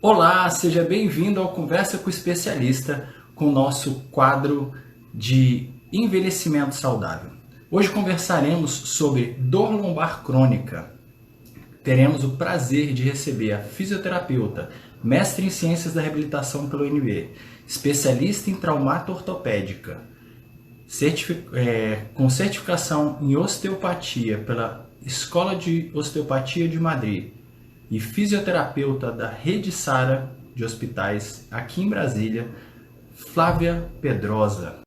Olá, seja bem-vindo ao Conversa com o Especialista, com o nosso quadro de envelhecimento saudável. Hoje conversaremos sobre dor lombar crônica. Teremos o prazer de receber a fisioterapeuta, mestre em Ciências da Reabilitação pela UNB, especialista em traumato-ortopédica, com certificação em osteopatia pela Escola de Osteopatia de Madrid e fisioterapeuta da Rede Sara de Hospitais aqui em Brasília, Flávia Pedrosa.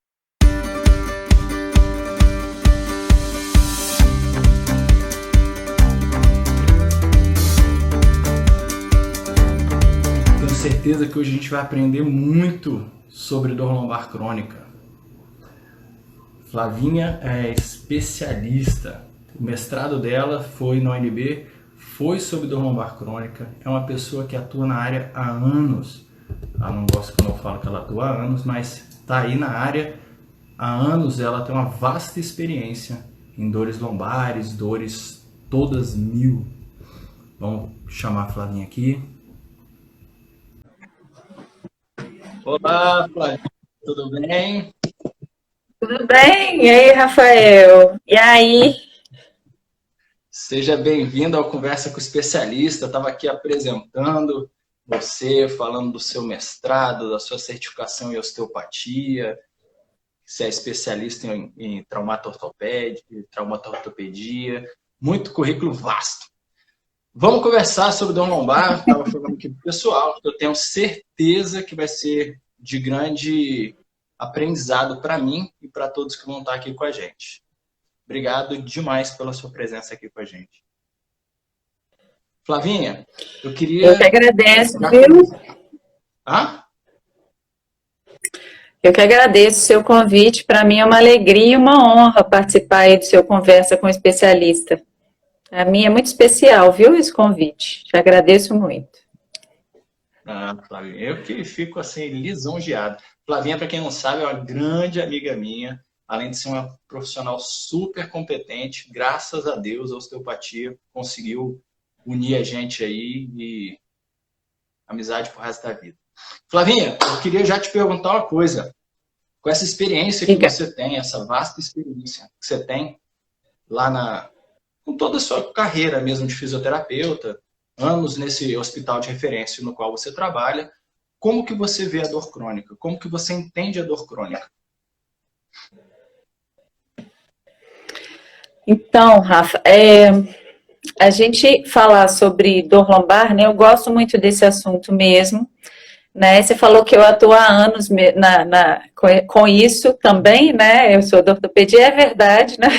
Tenho certeza que hoje a gente vai aprender muito sobre dor lombar crônica. Flavinha é especialista. O mestrado dela foi na UNB, foi sobre dor lombar crônica. É uma pessoa que atua na área há anos. Ela não gosta quando eu falo que ela atua há anos, mas está aí na área há anos. Ela tem uma vasta experiência em dores lombares, dores todas mil. Vamos chamar a Flavinha aqui. Olá, Flavinha, tudo bem? Tudo bem? E aí, Rafael? E aí? Seja bem-vindo ao Conversa com o Especialista. Eu estava aqui apresentando você, falando do seu mestrado, da sua certificação em osteopatia, você é especialista em traumato-ortopedia, muito currículo vasto. Vamos conversar sobre dor lombar. Estava falando aqui para o pessoal, que eu tenho certeza que vai ser de grande aprendizado para mim e para todos que vão estar aqui com a gente. Obrigado demais pela sua presença aqui com a gente. Flavinha, eu queria... Eu que agradeço, viu? Hã? Eu que agradeço o seu convite. Para mim é uma alegria e uma honra participar aí do seu Conversa com o Especialista. Para mim é muito especial, viu, esse convite. Te agradeço muito. Flavinha, eu que fico assim, lisonjeado. Flavinha, para quem não sabe, é uma grande amiga minha. Além de ser uma profissional super competente, graças a Deus a osteopatia conseguiu unir a gente aí e amizade pro resto da vida. Flavinha, eu queria já te perguntar uma coisa. Com essa experiência que você tem, essa vasta experiência que você tem com toda a sua carreira mesmo de fisioterapeuta, anos nesse hospital de referência no qual você trabalha, como que você vê a dor crônica? Como que você entende a dor crônica? Então, Rafa, a gente falar sobre dor lombar, né? Eu gosto muito desse assunto mesmo, né? Você falou que eu atuo há anos com isso também, né? Eu sou da ortopedia, é verdade, né?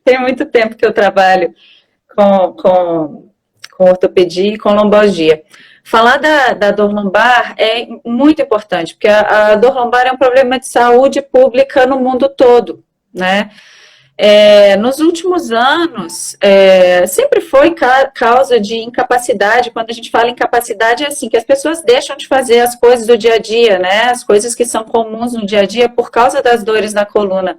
Tem muito tempo que eu trabalho com ortopedia e com lombalgia. Falar da dor lombar é muito importante, porque a dor lombar é um problema de saúde pública no mundo todo, né? Nos últimos anos, sempre foi causa de incapacidade. Quando a gente fala incapacidade, é assim, que as pessoas deixam de fazer as coisas do dia a dia, né? As coisas que são comuns no dia a dia por causa das dores na coluna.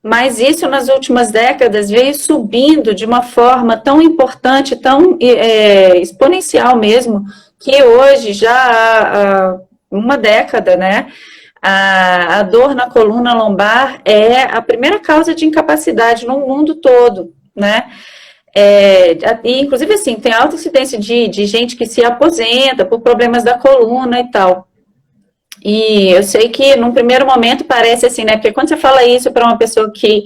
Mas isso, nas últimas décadas, veio subindo de uma forma tão importante, tão exponencial mesmo, que hoje, já há uma década, né? A dor na coluna lombar é a primeira causa de incapacidade no mundo todo, né? Inclusive, assim, tem alta incidência de gente que se aposenta por problemas da coluna e tal. E eu sei que, num primeiro momento, parece assim, né? Porque quando você fala isso para uma pessoa que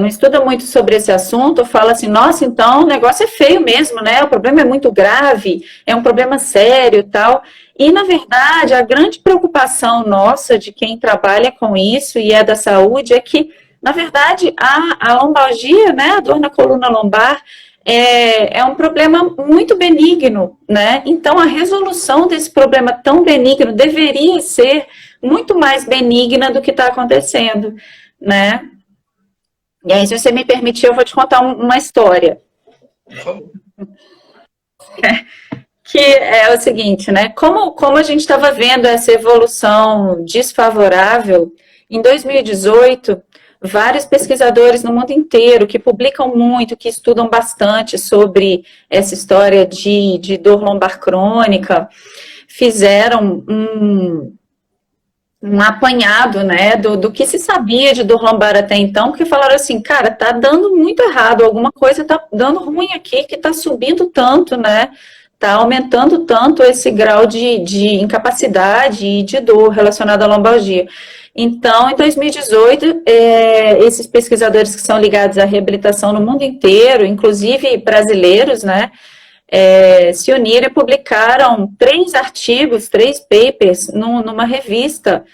não estuda muito sobre esse assunto, fala assim, nossa, então o negócio é feio mesmo, né? O problema é muito grave, é um problema sério e tal. E, na verdade, a grande preocupação nossa de quem trabalha com isso e é da saúde é que, na verdade, a lombalgia, né, a dor na coluna lombar, é um problema muito benigno, né? Então, a resolução desse problema tão benigno deveria ser muito mais benigna do que está acontecendo, né? E aí, se você me permitir, eu vou te contar uma história. Que é o seguinte, né? Como a gente estava vendo essa evolução desfavorável, em 2018, vários pesquisadores no mundo inteiro que publicam muito, que estudam bastante sobre essa história de dor lombar crônica, fizeram um apanhado, né, do que se sabia de dor lombar até então, porque falaram assim, cara, tá dando muito errado, alguma coisa tá dando ruim aqui, que tá subindo tanto, né, tá aumentando tanto esse grau de incapacidade e de dor relacionada à lombalgia. Então, em 2018, esses pesquisadores que são ligados à reabilitação no mundo inteiro, inclusive brasileiros, né, se uniram e publicaram 3 artigos, 3 papers, numa revista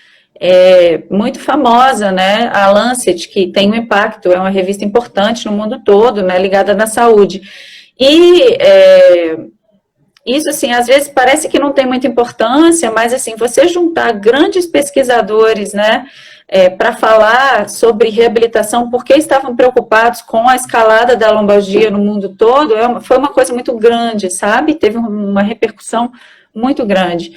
muito famosa, né, a Lancet, que tem um impacto, é uma revista importante no mundo todo, né, ligada na saúde. E isso, assim, às vezes parece que não tem muita importância, mas, assim, você juntar grandes pesquisadores, né, para falar sobre reabilitação, porque estavam preocupados com a escalada da lombalgia no mundo todo, foi uma coisa muito grande, sabe? Teve uma repercussão muito grande.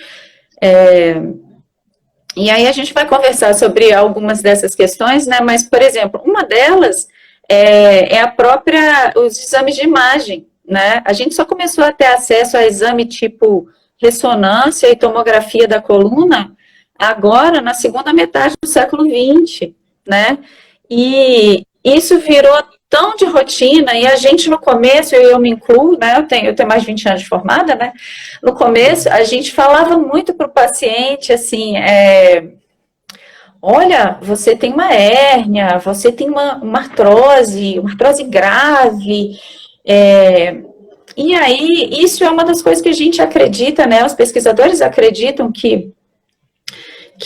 E aí a gente vai conversar sobre algumas dessas questões, né, mas, por exemplo, uma delas os exames de imagem, né? A gente só começou a ter acesso a exame tipo ressonância e tomografia da coluna agora na segunda metade do século XX, né? E isso virou tão de rotina, e a gente no começo, eu me incluo, né? Eu tenho mais de 20 anos de formada, né? No começo, a gente falava muito para o paciente, assim, olha, você tem uma hérnia, você tem uma artrose grave, e aí, isso é uma das coisas que a gente acredita, né, os pesquisadores acreditam que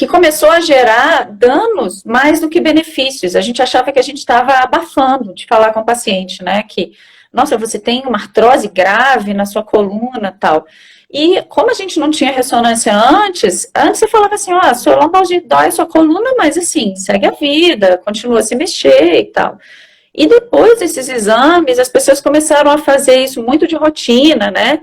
começou a gerar danos mais do que benefícios. A gente achava que a gente estava abafando de falar com o paciente, né, que, nossa, você tem uma artrose grave na sua coluna, tal. E como a gente não tinha ressonância antes você falava assim, sua lombalgia dói a sua coluna, mas assim, segue a vida, continua a se mexer e tal. E depois desses exames, as pessoas começaram a fazer isso muito de rotina, né?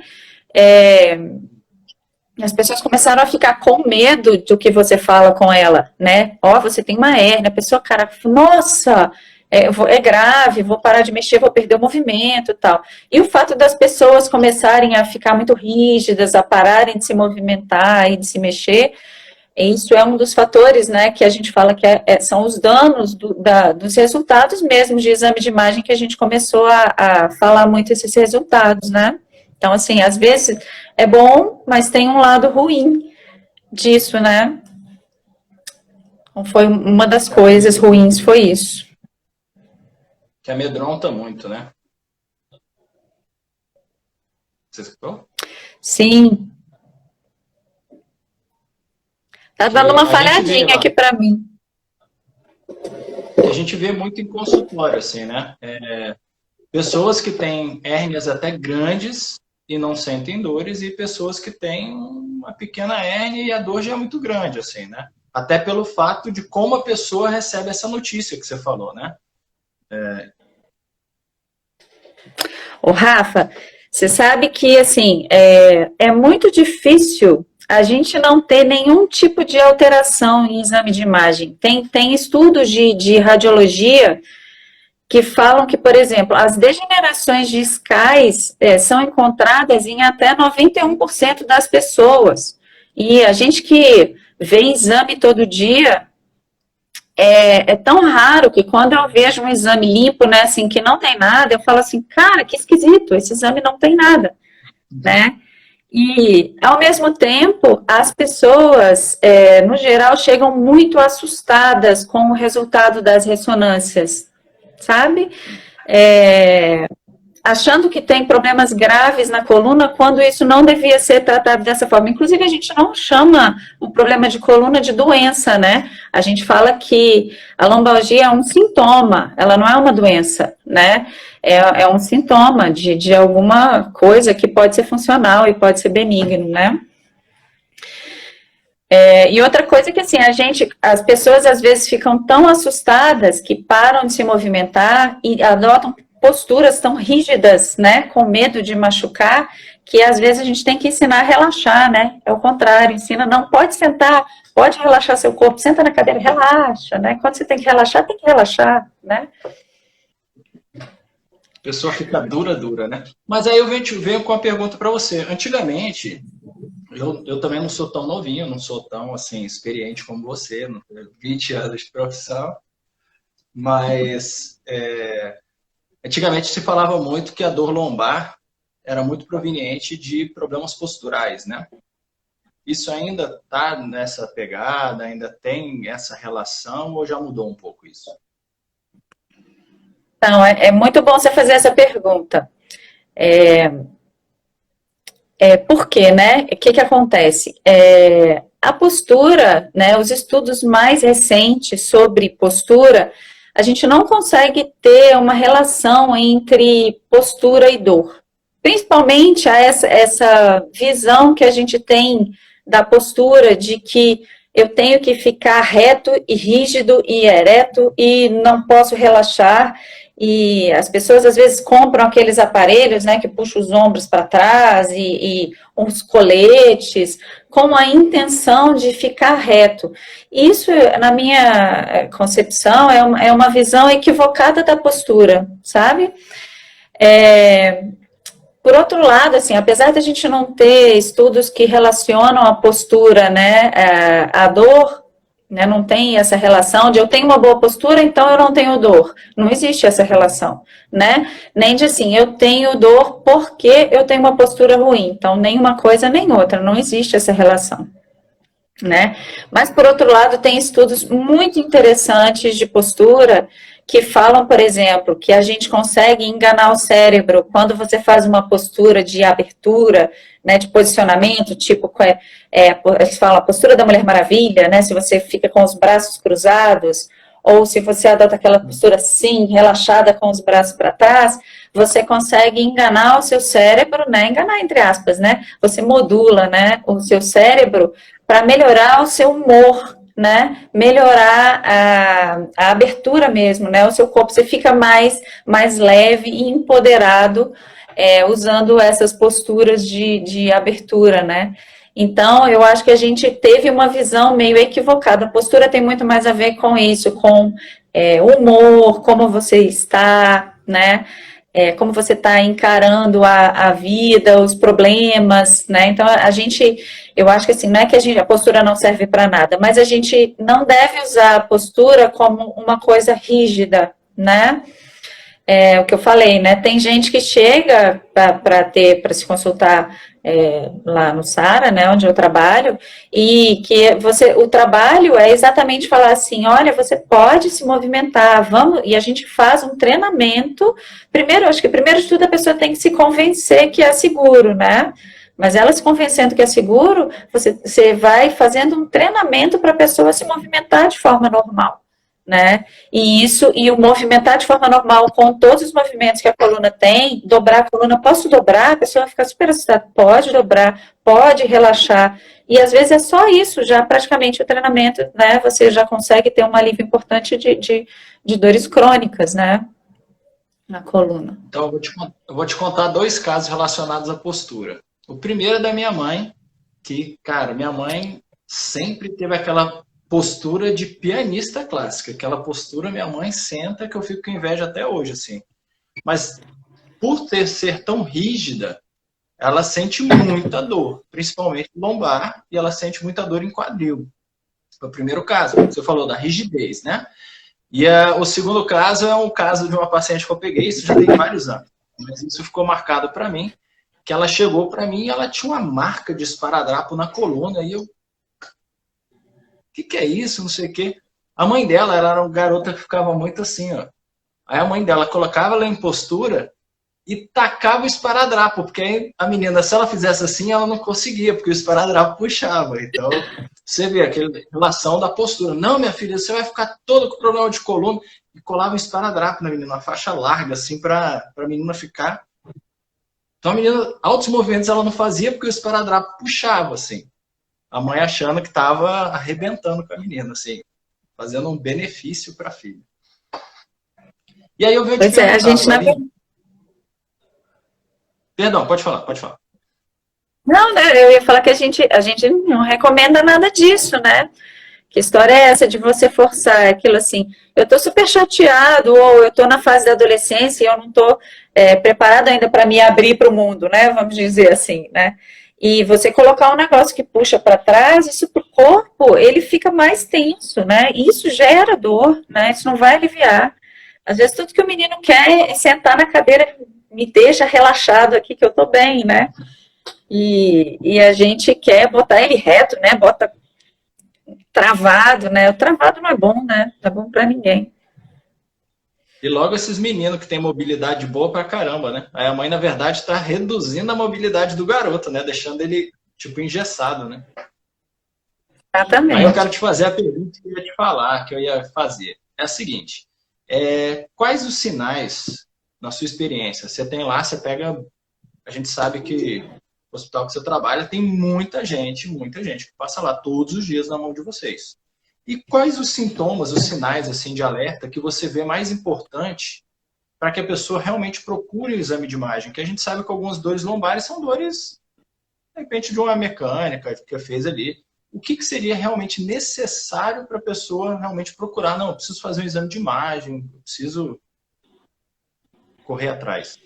As pessoas começaram a ficar com medo do que você fala com ela, né? Você tem uma hérnia, a pessoa, cara, nossa, é grave, vou parar de mexer, vou perder o movimento e tal. E o fato das pessoas começarem a ficar muito rígidas, a pararem de se movimentar e de se mexer, isso é um dos fatores, né, que a gente fala que são os danos dos resultados mesmo de exame de imagem, que a gente começou a falar muito esses resultados, né? Então, assim, às vezes é bom, mas tem um lado ruim disso, né? Então, foi uma das coisas ruins, foi isso. Que amedronta muito, né? Você escutou? Sim. Tá dando uma falhadinha aqui para mim. A gente vê muito em consultório, assim, né? Pessoas que têm hérnias até grandes e não sentem dores, e pessoas que têm uma pequena hérnia e a dor já é muito grande, assim, né? Até pelo fato de como a pessoa recebe essa notícia que você falou, né? Ô, Rafa, você sabe que, assim, é muito difícil a gente não ter nenhum tipo de alteração em exame de imagem. Tem estudos de radiologia que falam que, por exemplo, as degenerações discais são encontradas em até 91% das pessoas. E a gente que vê exame todo dia, é tão raro que quando eu vejo um exame limpo, né, assim, que não tem nada, eu falo assim, cara, que esquisito, esse exame não tem nada, né? E, ao mesmo tempo, as pessoas, no geral, chegam muito assustadas com o resultado das ressonâncias, sabe? Achando que tem problemas graves na coluna, quando isso não devia ser tratado dessa forma. Inclusive, a gente não chama o problema de coluna de doença, né? A gente fala que a lombalgia é um sintoma, ela não é uma doença, né? É um sintoma de alguma coisa que pode ser funcional e pode ser benigno, né? E outra coisa que, assim, as pessoas às vezes ficam tão assustadas que param de se movimentar e adotam posturas tão rígidas, né, com medo de machucar, que às vezes a gente tem que ensinar a relaxar, né, é o contrário, ensina, não pode sentar pode relaxar seu corpo, senta na cadeira, relaxa, né? Quando você tem que relaxar, né? A pessoa fica dura, né? Mas aí eu venho com a pergunta para você. Antigamente, eu também não sou tão novinho, não sou tão assim experiente como você, não tenho 20 anos de profissão, mas antigamente se falava muito que a dor lombar era muito proveniente de problemas posturais, né? Isso ainda está nessa pegada, ainda tem essa relação ou já mudou um pouco isso? Então, é muito bom você fazer essa pergunta. Por quê, né? O que acontece? A postura, né, os estudos mais recentes sobre postura, a gente não consegue ter uma relação entre postura e dor. Principalmente essa visão que a gente tem da postura de que eu tenho que ficar reto e rígido e ereto e não posso relaxar. E as pessoas às vezes compram aqueles aparelhos, né, que puxam os ombros para trás e uns coletes com a intenção de ficar reto. Isso, na minha concepção, é uma visão equivocada da postura, sabe? Por outro lado, assim, apesar de a gente não ter estudos que relacionam a postura, né, à dor, né, não tem essa relação de eu tenho uma boa postura, então eu não tenho dor. Não existe essa relação, né? Nem de assim, eu tenho dor porque eu tenho uma postura ruim. Então, nem uma coisa nem outra, não existe essa relação, né? Mas, por outro lado, tem estudos muito interessantes de postura que falam, por exemplo, que a gente consegue enganar o cérebro quando você faz uma postura de abertura, né, de posicionamento, tipo, eles falam a postura da Mulher Maravilha, né, se você fica com os braços cruzados, ou se você adota aquela postura assim, relaxada com os braços para trás, você consegue enganar o seu cérebro, né, enganar entre aspas, né, você modula, né, o seu cérebro para melhorar o seu humor, né? Melhorar a abertura mesmo, né? O seu corpo, você fica mais leve e empoderado usando essas posturas de abertura, né? Então, eu acho que a gente teve uma visão meio equivocada. A postura tem muito mais a ver com isso, com humor, como você está, né? Como você está encarando a vida, os problemas, né? Então, eu acho que assim, não é que a postura não serve para nada, mas a gente não deve usar a postura como uma coisa rígida, né? O que eu falei, né? Tem gente que chega para se consultar lá no Sara, né, onde eu trabalho, e que o trabalho é exatamente falar assim, olha, você pode se movimentar, vamos, e a gente faz um treinamento. Primeiro, acho que primeiro de tudo a pessoa tem que se convencer que é seguro, né? Mas ela se convencendo que é seguro, você vai fazendo um treinamento para a pessoa se movimentar de forma normal, né? E o movimentar de forma normal com todos os movimentos que a coluna tem, dobrar a coluna, posso dobrar? A pessoa fica super assustada, pode dobrar, pode relaxar. E às vezes é só isso, já praticamente o treinamento, né? Você já consegue ter um alívio importante de dores crônicas, né? Na coluna. Então, eu vou te contar dois casos relacionados à postura. O primeiro é da minha mãe, que, cara, minha mãe sempre teve aquela postura de pianista clássica. Aquela postura, minha mãe senta que eu fico com inveja até hoje, assim. Mas por ser tão rígida, ela sente muita dor, principalmente lombar, e ela sente muita dor em quadril. Foi o primeiro caso. Você falou da rigidez, né? E o segundo caso é um caso de uma paciente que eu peguei, isso já tem vários anos, mas isso ficou marcado para mim, que ela chegou para mim e ela tinha uma marca de esparadrapo na coluna, e eu, o que é isso? Não sei o quê. A mãe dela, ela era uma garota que ficava muito assim, ó. Aí a mãe dela colocava ela em postura e tacava o esparadrapo, porque aí a menina, se ela fizesse assim, ela não conseguia, porque o esparadrapo puxava. Então, você vê aquela relação da postura. Não, minha filha, você vai ficar todo com problema de coluna. E colava um esparadrapo na menina, uma faixa larga, assim, para a menina ficar. Então, a menina, altos movimentos ela não fazia, porque o esparadrapo puxava, assim. A mãe achando que estava arrebentando com a menina, assim, fazendo um benefício para a filha. E aí eu venho te perguntar, a gente Flavinha. Perdão, pode falar, pode falar. Não, né, eu ia falar que a gente não recomenda nada disso, né? Que história é essa de você forçar aquilo assim? Eu tô super chateado, ou eu tô na fase da adolescência e eu não tô preparado ainda para me abrir para o mundo, né? Vamos dizer assim, né? E você colocar um negócio que puxa para trás, isso pro corpo, ele fica mais tenso, né? E isso gera dor, né? Isso não vai aliviar. Às vezes tudo que o menino quer é sentar na cadeira, me deixa relaxado aqui que eu tô bem, né? E a gente quer botar ele reto, né? Bota travado, né? O travado não é bom, né? Não é bom para ninguém. E logo esses meninos que têm mobilidade boa pra caramba, né? Aí a mãe, na verdade, está reduzindo a mobilidade do garoto, né? Deixando ele, tipo, engessado, né? Aí eu Exatamente. quero te fazer a pergunta que eu ia te falar, que eu ia fazer. É a seguinte: quais os sinais, na sua experiência? Você tem lá, você pega. A gente sabe que o hospital que você trabalha tem muita gente que passa lá todos os dias na mão de vocês. E quais os sintomas, os sinais assim de alerta que você vê mais importante para que a pessoa realmente procure o exame de imagem? Que a gente sabe que algumas dores lombares são dores, de repente, de uma mecânica que fez ali. O que, que seria realmente necessário para a pessoa realmente procurar? Não, eu preciso fazer um exame de imagem, eu preciso correr atrás.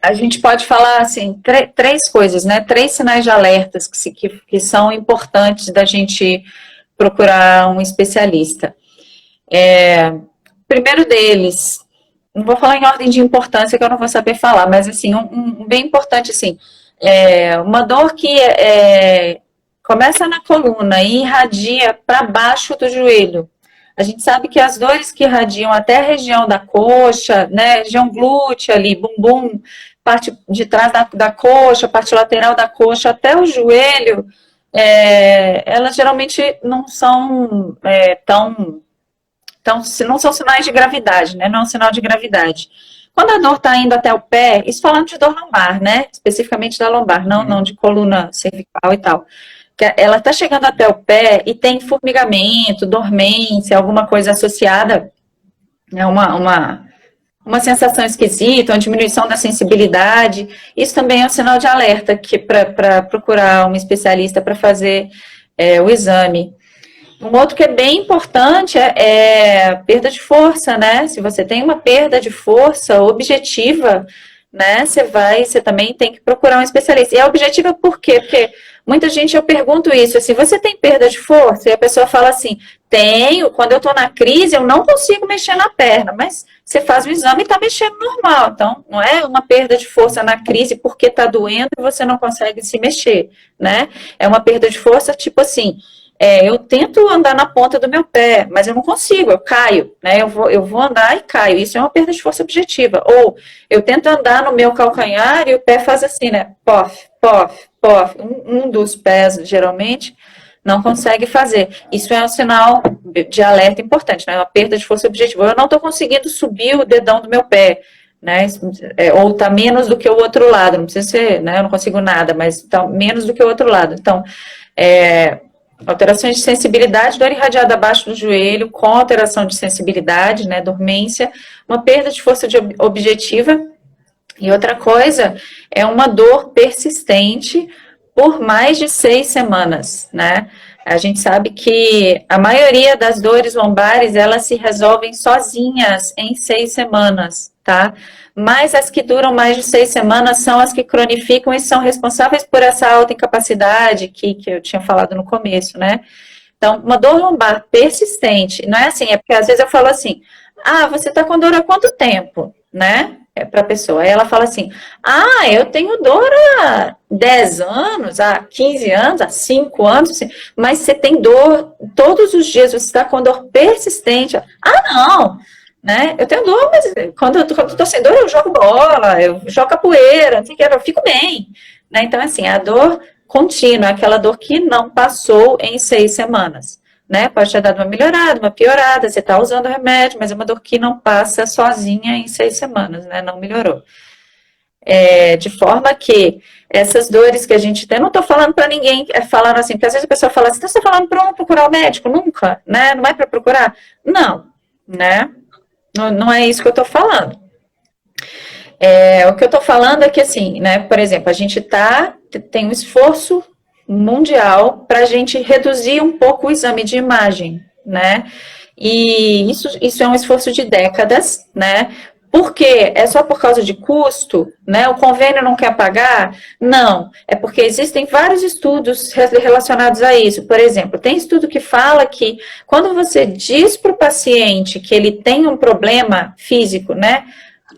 A gente pode falar assim, três coisas, né? Três sinais de alertas que são importantes da gente procurar um especialista. Primeiro deles, não vou falar em ordem de importância que eu não vou saber falar, mas assim, um bem importante assim, uma dor que começa na coluna e irradia para baixo do joelho. A gente sabe que as dores que irradiam até a região da coxa, né, região glútea ali, bumbum, parte de trás da coxa, parte lateral da coxa até o joelho, elas geralmente não são tão, não são sinais de gravidade, né? Não é um sinal de gravidade. Quando a dor está indo até o pé, isso falando de dor lombar, né? Especificamente da lombar, não Uhum. de coluna cervical e tal. Ela está chegando até o pé e tem formigamento, dormência, alguma coisa associada, né? Uma sensação esquisita, uma diminuição da sensibilidade. Isso também é um sinal de alerta que para procurar um especialista para fazer o exame. Um outro que é bem importante é perda de força, né? Se você tem uma perda de força objetiva, né? Você também tem que procurar um especialista. E é objetiva por quê? Porque muita gente, eu pergunto isso, assim, você tem perda de força? E a pessoa fala assim, tenho, quando eu estou na crise, eu não consigo mexer na perna, mas você faz o exame e está mexendo normal. Então, não é uma perda de força na crise porque está doendo e você não consegue se mexer, né? É uma perda de força, tipo assim, eu tento andar na ponta do meu pé, mas eu não consigo, eu caio, né? Eu vou andar e caio. Isso é uma perda de força objetiva. Ou eu tento andar no meu calcanhar e o pé faz assim, né? Pof, pof, pof. Um dos pés, geralmente, não consegue fazer. Isso é um sinal de alerta importante, né? Uma perda de força objetiva. Eu não estou conseguindo subir o dedão do meu pé, né? Ou está menos do que o outro lado. Não precisa ser, né? Eu não consigo nada, mas está menos do que o outro lado. Então, alterações de sensibilidade, dor irradiada abaixo do joelho, com alteração de sensibilidade, né, dormência, uma perda de força objetiva, e outra coisa é uma dor persistente por mais de 6 semanas, né? A gente sabe que a maioria das dores lombares, elas se resolvem sozinhas em 6 semanas, tá? Mas as que duram mais de 6 semanas são as que cronificam e são responsáveis por essa alta incapacidade que eu tinha falado no começo, né? Então, uma dor lombar persistente, não é assim, é porque às vezes eu falo assim, você tá com dor há quanto tempo, né? Para a pessoa. Aí ela fala assim, eu tenho dor há 10 anos, há 15 anos, há 5 anos, assim, mas você tem dor todos os dias, você está com dor persistente. Não, né? Eu tenho dor, mas quando eu tô sem dor, eu jogo bola, eu jogo capoeira, não sei o que, eu fico bem, né? Então, assim, a dor contínua, aquela dor que não passou em 6 semanas, né? Pode ter dado uma melhorada, uma piorada, você está usando remédio, mas é uma dor que não passa sozinha em 6 semanas, né? Não melhorou. De forma que essas dores que a gente tem, não estou falando para ninguém falando assim, porque às vezes a pessoa fala assim, você está falando para procurar o médico? Nunca, né? Não é para procurar? Não, né? Não é isso que eu estou falando. O que eu estou falando é que, assim, né, por exemplo, a gente tem um esforço mundial para a gente reduzir um pouco o exame de imagem, né? E isso é um esforço de décadas, né? Por quê? É só por causa de custo, né? O convênio não quer pagar? Não, é porque existem vários estudos relacionados a isso. Por exemplo, tem estudo que fala que quando você diz para o paciente que ele tem um problema físico, né?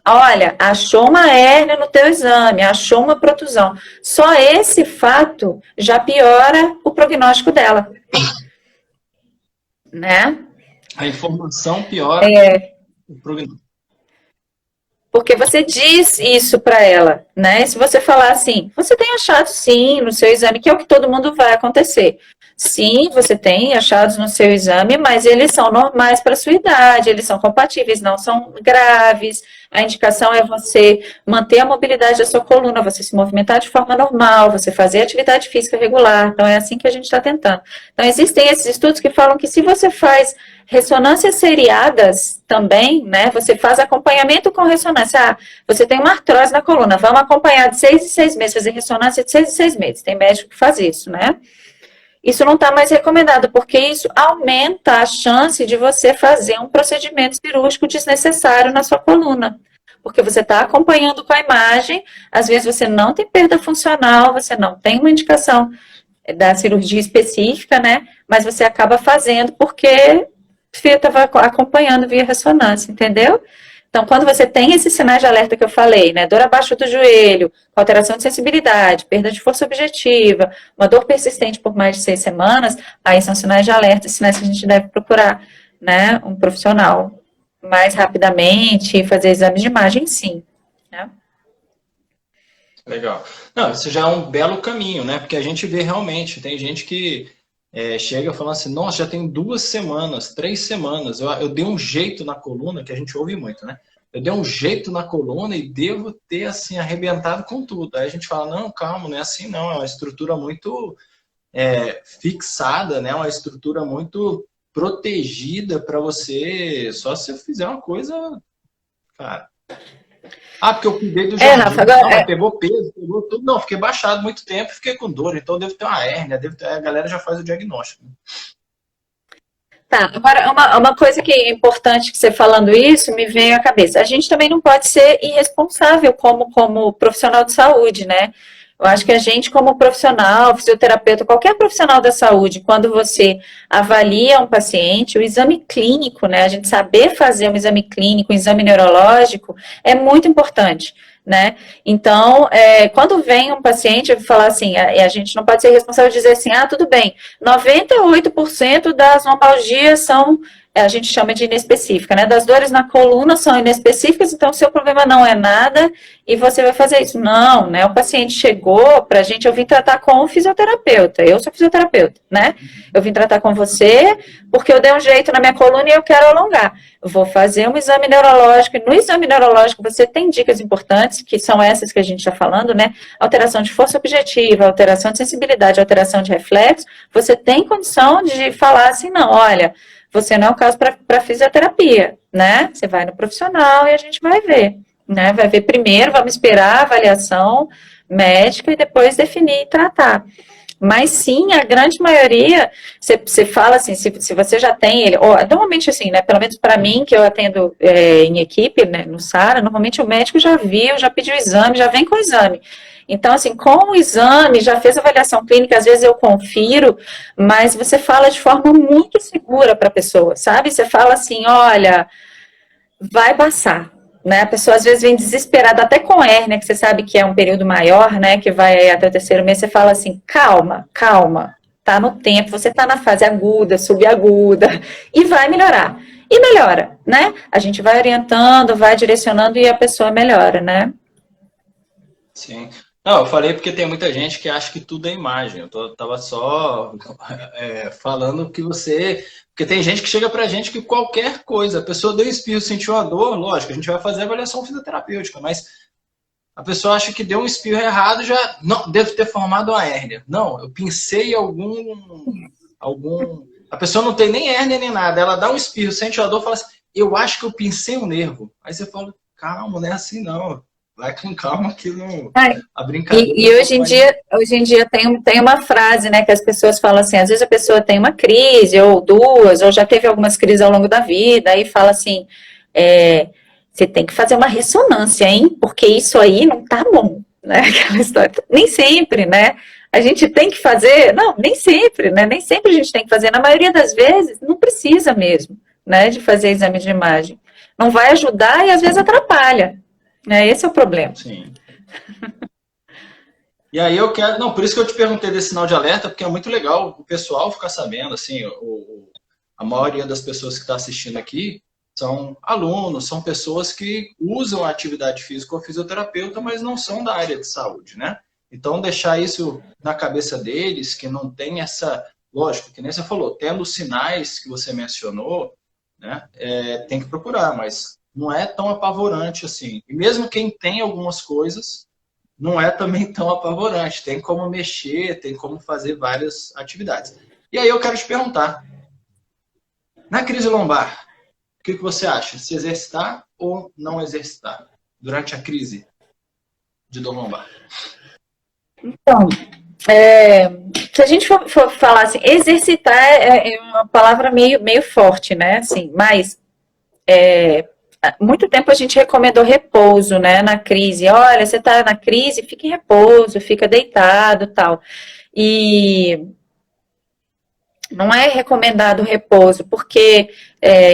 Olha, achou uma hérnia no teu exame, achou uma protusão. Só esse fato já piora o prognóstico dela, né? A informação piora o prognóstico. Porque você diz isso para ela, né? Se você falar assim, você tem achado sim no seu exame, que é o que todo mundo vai acontecer. Sim, você tem achados no seu exame, mas eles são normais para a sua idade, eles são compatíveis, não são graves. A indicação é você manter a mobilidade da sua coluna, você se movimentar de forma normal, você fazer atividade física regular. Então, é assim que a gente está tentando. Então, existem esses estudos que falam que se você faz ressonâncias seriadas também, né? Você faz acompanhamento com ressonância. Ah, você tem uma artrose na coluna, vamos acompanhar de 6 em 6 meses, fazer ressonância de 6 em 6 meses. Tem médico que faz isso, né? Isso não está mais recomendado, porque isso aumenta a chance de você fazer um procedimento cirúrgico desnecessário na sua coluna. Porque você está acompanhando com a imagem, às vezes você não tem perda funcional, você não tem uma indicação da cirurgia específica, né? Mas você acaba fazendo porque você estava acompanhando via ressonância, entendeu? Então, quando você tem esses sinais de alerta que eu falei, né, dor abaixo do joelho, alteração de sensibilidade, perda de força objetiva, uma dor persistente por mais de 6 semanas, aí são sinais de alerta, sinais que a gente deve procurar, né, um profissional mais rapidamente, fazer exames de imagem, sim. Né? Legal. Não, isso já é um belo caminho, né? Porque a gente vê realmente, tem gente que chega falando assim, nossa, já tem 2 semanas, 3 semanas, eu dei um jeito na coluna, que a gente ouve muito, né? Eu dei um jeito na coluna e devo ter, assim, arrebentado com tudo. Aí a gente fala, não, calma, não é assim não, é uma estrutura muito fixada, né? Uma estrutura muito protegida para você, só se eu fizer uma coisa, cara... Ah, porque eu cuidei do jardim. Rafa, Não, agora, mas pegou peso, pegou tudo. Não, fiquei baixado muito tempo e fiquei com dor. Então devo ter uma hérnia, a galera já faz o diagnóstico. tá, agora uma coisa que é importante que você falando isso me veio à cabeça. A gente também não pode ser irresponsável como profissional de saúde, né? Eu acho que a gente, como profissional, fisioterapeuta, qualquer profissional da saúde, quando você avalia um paciente, o exame clínico, né? A gente saber fazer um exame clínico, um exame neurológico, é muito importante. Né? Então, quando vem um paciente, eu vou falar assim, a gente não pode ser responsável de dizer assim, ah, tudo bem, 98% das lombalgias são, a gente chama de inespecífica, né? Das dores na coluna são inespecíficas, então o seu problema não é nada e você vai fazer isso. Não, né? O paciente chegou pra gente, eu vim tratar com o fisioterapeuta, eu sou fisioterapeuta, né? Eu vim tratar com você porque eu dei um jeito na minha coluna e eu quero alongar. Eu vou fazer um exame neurológico, e no exame neurológico você tem dicas importantes, que são essas que a gente está falando, né? Alteração de força objetiva, alteração de sensibilidade, alteração de reflexo. Você tem condição de falar assim, não, olha, você não é o caso para fisioterapia, né? Você vai no profissional e a gente vai ver, né? Vai ver primeiro, vamos esperar a avaliação médica e depois definir e tratar. Mas sim, a grande maioria, você fala assim, se você já tem ele, ou, normalmente assim, né, pelo menos para mim, que eu atendo em equipe, né, no SARA, normalmente o médico já viu, já pediu o exame, já vem com o exame. Então, assim, com o exame, já fez avaliação clínica, às vezes eu confiro, mas você fala de forma muito segura para a pessoa, sabe? Você fala assim, olha, vai passar. Né? A pessoa às vezes vem desesperada, até com hérnia, que você sabe que é um período maior, né? Que vai até o 3º mês, você fala assim, calma, calma, tá no tempo, você tá na fase aguda, subaguda, e vai melhorar. E melhora, né? A gente vai orientando, vai direcionando e a pessoa melhora, né? Sim. Não, eu falei porque tem muita gente que acha que tudo é imagem. Tava só falando que você... Porque tem gente que chega pra gente que qualquer coisa, a pessoa deu espirro, sentiu uma dor, lógico, a gente vai fazer a avaliação fisioterapêutica, mas a pessoa acha que deu um espirro errado, já não deve ter formado uma hérnia. Não, eu pensei algum... A pessoa não tem nem hérnia nem nada, ela dá um espirro, sente uma dor, fala assim, eu acho que eu pincei um nervo. Aí você fala, calma, não é assim não. vai com calma que não, Ai, a brincadeira e só pode... hoje em dia tem uma frase, né, que as pessoas falam assim, às vezes a pessoa tem uma crise, ou duas, ou já teve algumas crises ao longo da vida, aí fala assim, você tem que fazer uma ressonância, hein, porque isso aí não tá bom, né, aquela história. Nem sempre, né, a gente tem que fazer, não, nem sempre, né, nem sempre a gente tem que fazer, na maioria das vezes não precisa mesmo, né, de fazer exame de imagem. Não vai ajudar e às vezes atrapalha, né, esse é o problema. Sim. E aí eu quero, não, por isso que eu te perguntei desse sinal de alerta, porque é muito legal o pessoal ficar sabendo, assim, a maioria das pessoas que está assistindo aqui são alunos, são pessoas que usam a atividade física ou fisioterapeuta, mas não são da área de saúde, né? Então deixar isso na cabeça deles, que não tem essa, lógico, que nem você falou, tendo os sinais que você mencionou, né, tem que procurar, mas não é tão apavorante assim. E mesmo quem tem algumas coisas, não é também tão apavorante. Tem como mexer, tem como fazer várias atividades. E aí eu quero te perguntar, na crise lombar, o que você acha? Se exercitar ou não exercitar durante a crise de dor lombar? Então, se a gente for falar assim, exercitar é uma palavra meio forte, né? Assim, mas muito tempo a gente recomendou repouso, né? Na crise. Olha, você está na crise, fica em repouso, fica deitado, tal. E não é recomendado repouso, porque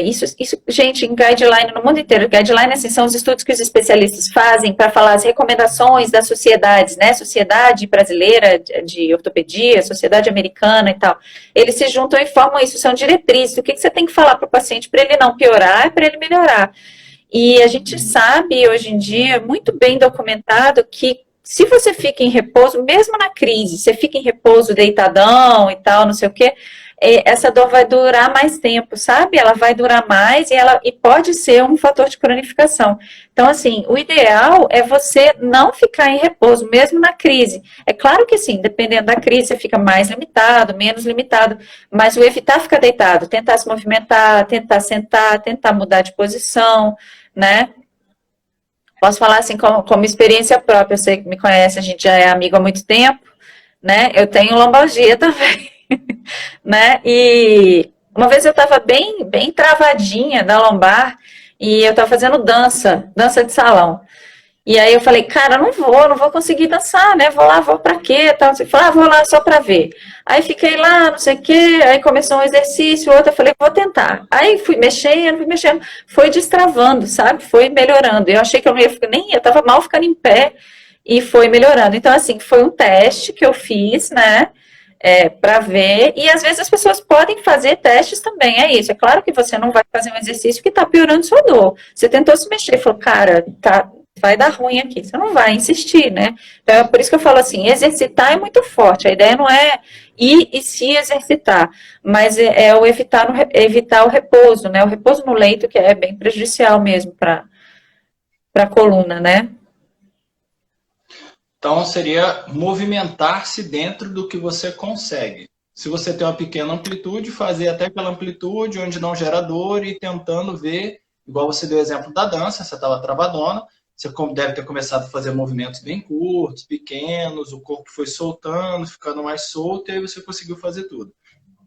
isso, gente, em guideline no mundo inteiro, guideline assim, são os estudos que os especialistas fazem para falar as recomendações das sociedades, né? Sociedade brasileira de ortopedia, sociedade americana e tal. Eles se juntam e formam isso, são diretrizes. O que você tem que falar para o paciente para ele não piorar e para ele melhorar. E a gente sabe hoje em dia, muito bem documentado, que se você fica em repouso, mesmo na crise, você fica em repouso deitadão e tal, não sei o quê, essa dor vai durar mais tempo, sabe? Ela vai durar mais e pode ser um fator de cronificação. Então, assim, o ideal é você não ficar em repouso, mesmo na crise. É claro que sim, dependendo da crise, você fica mais limitado, menos limitado, mas o evitar ficar deitado, tentar se movimentar, tentar sentar, tentar mudar de posição, né? Posso falar assim como experiência própria, você que me conhece, a gente já é amigo há muito tempo, né? Eu tenho lombalgia também, né? E uma vez eu estava bem travadinha da lombar e eu estava fazendo dança de salão. E aí eu falei, cara, não vou conseguir dançar, né? Vou lá, vou pra quê? Tal. Você falou, vou lá só pra ver. Aí fiquei lá, não sei o quê, aí começou um exercício, outro, eu falei, vou tentar. Aí fui mexendo, foi destravando, sabe? Foi melhorando. Eu achei que eu não ia ficar, nem eu tava mal ficando em pé e foi melhorando. Então, assim, foi um teste que eu fiz, né? Para ver, e às vezes as pessoas podem fazer testes também, é isso. É claro que você não vai fazer um exercício que está piorando sua dor. Você tentou se mexer, falou, cara, tá, vai dar ruim aqui. Você não vai insistir, né? Então, é por isso que eu falo assim, exercitar é muito forte. A ideia não é ir e se exercitar, mas é o evitar o repouso, né? O repouso no leito, que é bem prejudicial mesmo para a coluna, né? Então seria movimentar-se dentro do que você consegue. Se você tem uma pequena amplitude, fazer até aquela amplitude onde não gera dor e tentando ver, igual você deu o exemplo da dança, você estava travadona, você deve ter começado a fazer movimentos bem curtos, pequenos, o corpo foi soltando, ficando mais solto, e aí você conseguiu fazer tudo.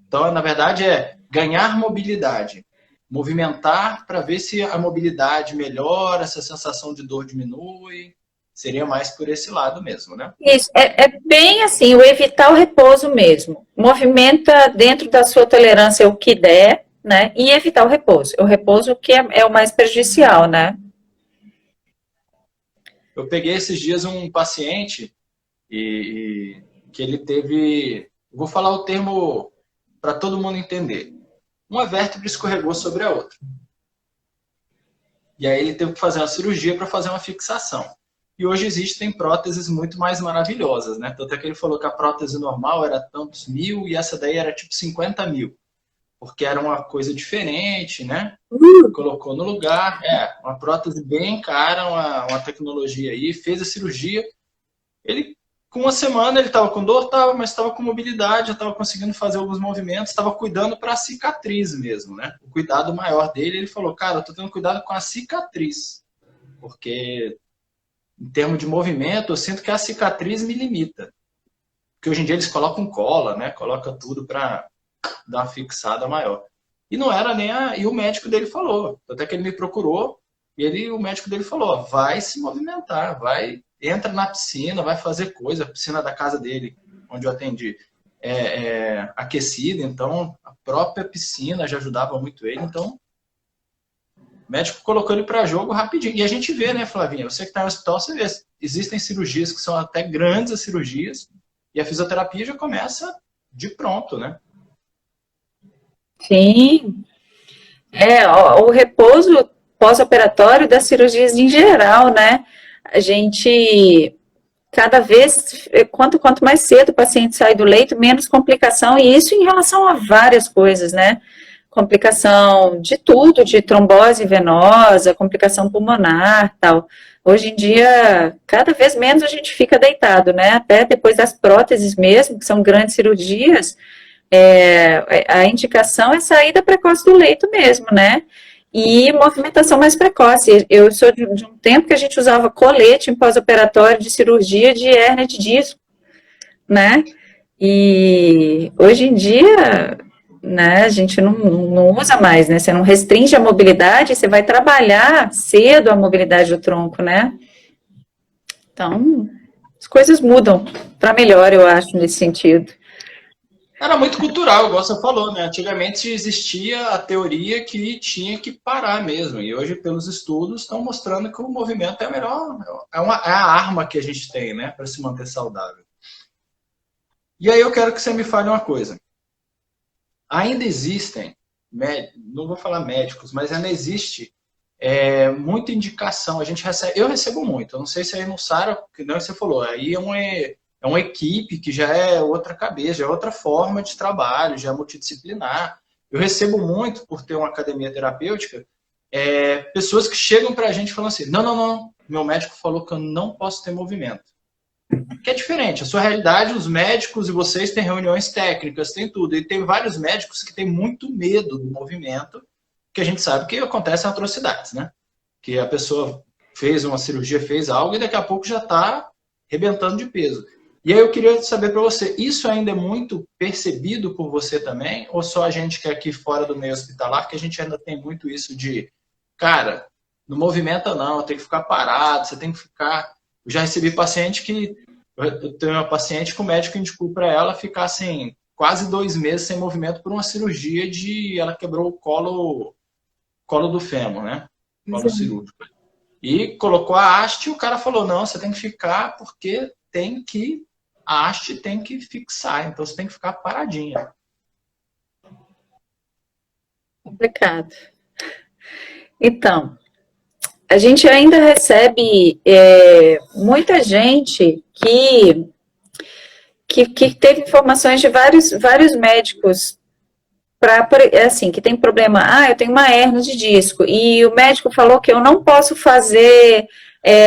Então, na verdade, é ganhar mobilidade. Movimentar para ver se a mobilidade melhora, se a sensação de dor diminui. Seria mais por esse lado mesmo, né? Isso, é bem assim, o evitar o repouso mesmo. Movimenta dentro da sua tolerância o que der, né? E evitar o repouso. O repouso que é o mais prejudicial, né? Eu peguei esses dias um paciente que ele teve, vou falar o termo para todo mundo entender. Uma vértebra escorregou sobre a outra. E aí ele teve que fazer uma cirurgia para fazer uma fixação. E hoje existem próteses muito mais maravilhosas, né? Tanto é que ele falou que a prótese normal era tantos mil e essa daí era tipo 50 mil. Porque era uma coisa diferente, né? Colocou no lugar, uma prótese bem cara, uma tecnologia aí, fez a cirurgia. Ele, com uma semana, ele estava com dor, mas estava com mobilidade, estava conseguindo fazer alguns movimentos, estava cuidando para a cicatriz mesmo, né? O cuidado maior dele, ele falou, cara, eu tô tendo cuidado com a cicatriz, porque em termos de movimento, eu sinto que a cicatriz me limita. Porque hoje em dia eles colocam cola, né? Coloca tudo para dar uma fixada maior. E não era nem a... E o médico dele falou. Até que ele me procurou e o médico dele falou, vai se movimentar, entra na piscina, vai fazer coisa. A piscina da casa dele, onde eu atendi, é aquecida, então a própria piscina já ajudava muito ele. Então, o médico colocou ele para jogo rapidinho. E a gente vê, né, Flavinha? Você que está no hospital, você vê, existem cirurgias que são até grandes as cirurgias, e a fisioterapia já começa de pronto, né? Sim. O repouso pós-operatório das cirurgias em geral, né? A gente, cada vez, quanto mais cedo o paciente sai do leito, menos complicação, e isso em relação a várias coisas, né? Complicação de tudo, de trombose venosa, complicação pulmonar, tal. Hoje em dia, cada vez menos a gente fica deitado, né? Até depois das próteses mesmo, que são grandes cirurgias, a indicação é saída precoce do leito mesmo, né? E movimentação mais precoce. Eu sou de um tempo que a gente usava colete em pós-operatório de cirurgia de hérnia de disco, né? E hoje em dia, né, a gente não usa mais, né? Você não restringe a mobilidade, você vai trabalhar cedo a mobilidade do tronco, né? Então, as coisas mudam para melhor, eu acho, nesse sentido. Era muito cultural, igual você falou, né? Antigamente existia a teoria que tinha que parar mesmo. E hoje, pelos estudos, estão mostrando que o movimento é a melhor, é a arma que a gente tem, né? Para se manter saudável. E aí eu quero que você me fale uma coisa. Ainda existem, não vou falar médicos, mas ainda existe muita indicação. Eu recebo muito. Eu não sei se aí no Sara, que não você falou, aí é uma equipe que já é outra cabeça, já é outra forma de trabalho, já é multidisciplinar. Eu recebo muito, por ter uma academia terapêutica, pessoas que chegam para a gente falando assim, não, meu médico falou que eu não posso ter movimento. Que é diferente, a sua realidade, os médicos e vocês têm reuniões técnicas, tem tudo. E tem vários médicos que têm muito medo do movimento, que a gente sabe que acontecem atrocidades, né? Que a pessoa fez uma cirurgia, fez algo e daqui a pouco já está arrebentando de peso. E aí eu queria saber para você, isso ainda é muito percebido por você também? Ou só a gente que é aqui fora do meio hospitalar, que a gente ainda tem muito isso de, cara, não movimenta não, tem que ficar parado, você tem que ficar... Eu já recebi paciente que... Eu tenho uma paciente que o médico indicou para ela ficar assim, quase 2 meses sem movimento por uma cirurgia ela quebrou o colo do fêmur, né? Colo cirúrgico. E colocou a haste e o cara falou, não, você tem que ficar porque a haste tem que fixar, então você tem que ficar paradinha. Complicado. Então, a gente ainda recebe muita gente que teve informações de vários médicos assim, que tem problema, eu tenho uma hérnia de disco, e o médico falou que eu não posso fazer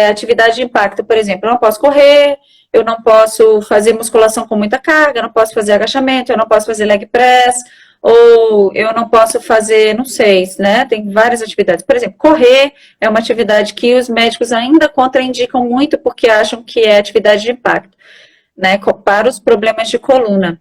atividade de impacto, por exemplo, eu não posso correr, eu não posso fazer musculação com muita carga, eu não posso fazer agachamento, eu não posso fazer leg press, ou eu não posso fazer, não sei, né, tem várias atividades. Por exemplo, correr é uma atividade que os médicos ainda contraindicam muito porque acham que é atividade de impacto, né, para os problemas de coluna.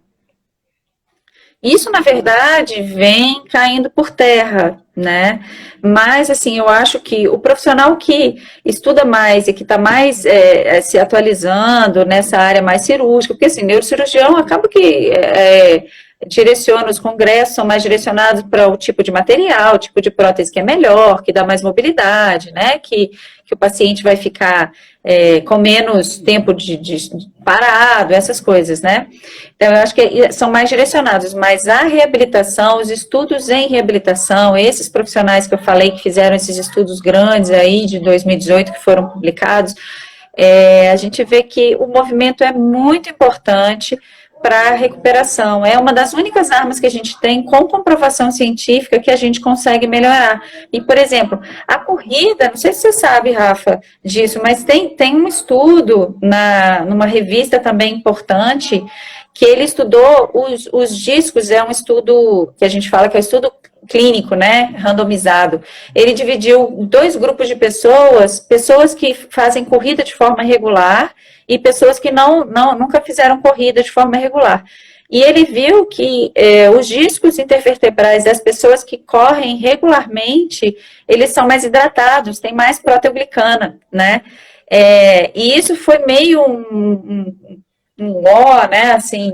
Isso, na verdade, vem caindo por terra, né? Mas, assim, eu acho que o profissional que estuda mais e que está mais se atualizando nessa área mais cirúrgica, porque, assim, neurocirurgião acaba que direciona, os congressos são mais direcionados para o tipo de material, o tipo de prótese que é melhor, que dá mais mobilidade, né? Que o paciente vai ficar com menos tempo de parado, essas coisas, né? Então, eu acho que são mais direcionados, mas a reabilitação, os estudos em reabilitação, esses profissionais que eu falei que fizeram esses estudos grandes aí de 2018 que foram publicados, a gente vê que o movimento é muito importante para a recuperação. É uma das únicas armas que a gente tem com comprovação científica que a gente consegue melhorar. E, por exemplo, a corrida, não sei se você sabe, Rafa, disso, mas tem um estudo numa revista também importante que ele estudou os discos, é um estudo que a gente fala que é um estudo clínico, né, randomizado. Ele dividiu 2 grupos de pessoas que fazem corrida de forma regular e pessoas que nunca fizeram corrida de forma regular. E ele viu que os discos intervertebrais das pessoas que correm regularmente, eles são mais hidratados, têm mais proteoglicana, né? E isso foi meio um ó, né, assim,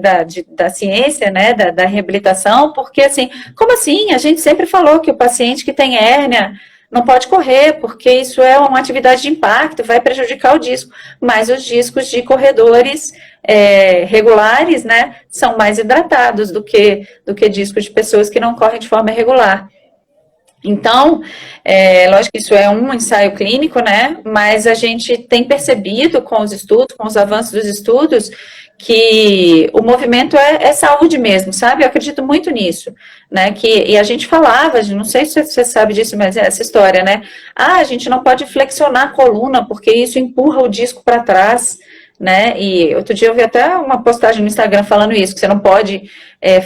da ciência, né, da reabilitação, porque, assim, como assim? A gente sempre falou que o paciente que tem hérnia não pode correr, porque isso é uma atividade de impacto, vai prejudicar o disco, mas os discos de corredores regulares, né, são mais hidratados do que discos de pessoas que não correm de forma regular. Então, lógico que isso é um ensaio clínico, né, mas a gente tem percebido com os estudos, com os avanços dos estudos, que o movimento é saúde mesmo, sabe? Eu acredito muito nisso, né, e a gente falava, não sei se você sabe disso, mas é essa história, né, a gente não pode flexionar a coluna, porque isso empurra o disco para trás, né, e outro dia eu vi até uma postagem no Instagram falando isso, que você não pode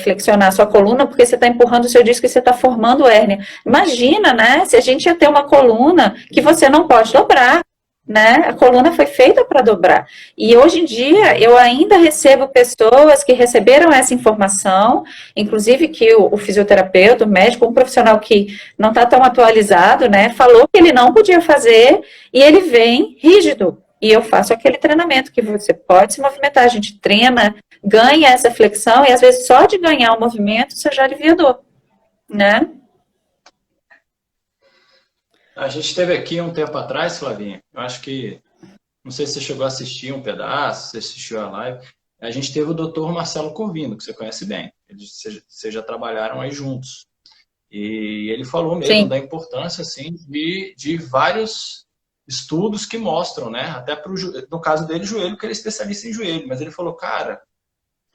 flexionar a sua coluna porque você está empurrando o seu disco e você está formando hérnia. Imagina, né, se a gente ia ter uma coluna que você não pode dobrar, né, a coluna foi feita para dobrar, e hoje em dia eu ainda recebo pessoas que receberam essa informação, inclusive que o fisioterapeuta, o médico, um profissional que não está tão atualizado, né, falou que ele não podia fazer, e ele vem rígido, e eu faço aquele treinamento que você pode se movimentar, a gente treina, ganha essa flexão, e às vezes só de ganhar o movimento você já alivia a dor, né? A gente teve aqui um tempo atrás, Flavinha, eu acho que, não sei se você chegou a assistir um pedaço, se você assistiu a live, a gente teve o doutor Marcelo Corvino, que você conhece bem, vocês já trabalharam aí juntos, e ele falou mesmo Sim. da importância, assim, de vários estudos que mostram, né, até no caso dele, joelho, que ele é especialista em joelho, mas ele falou, cara,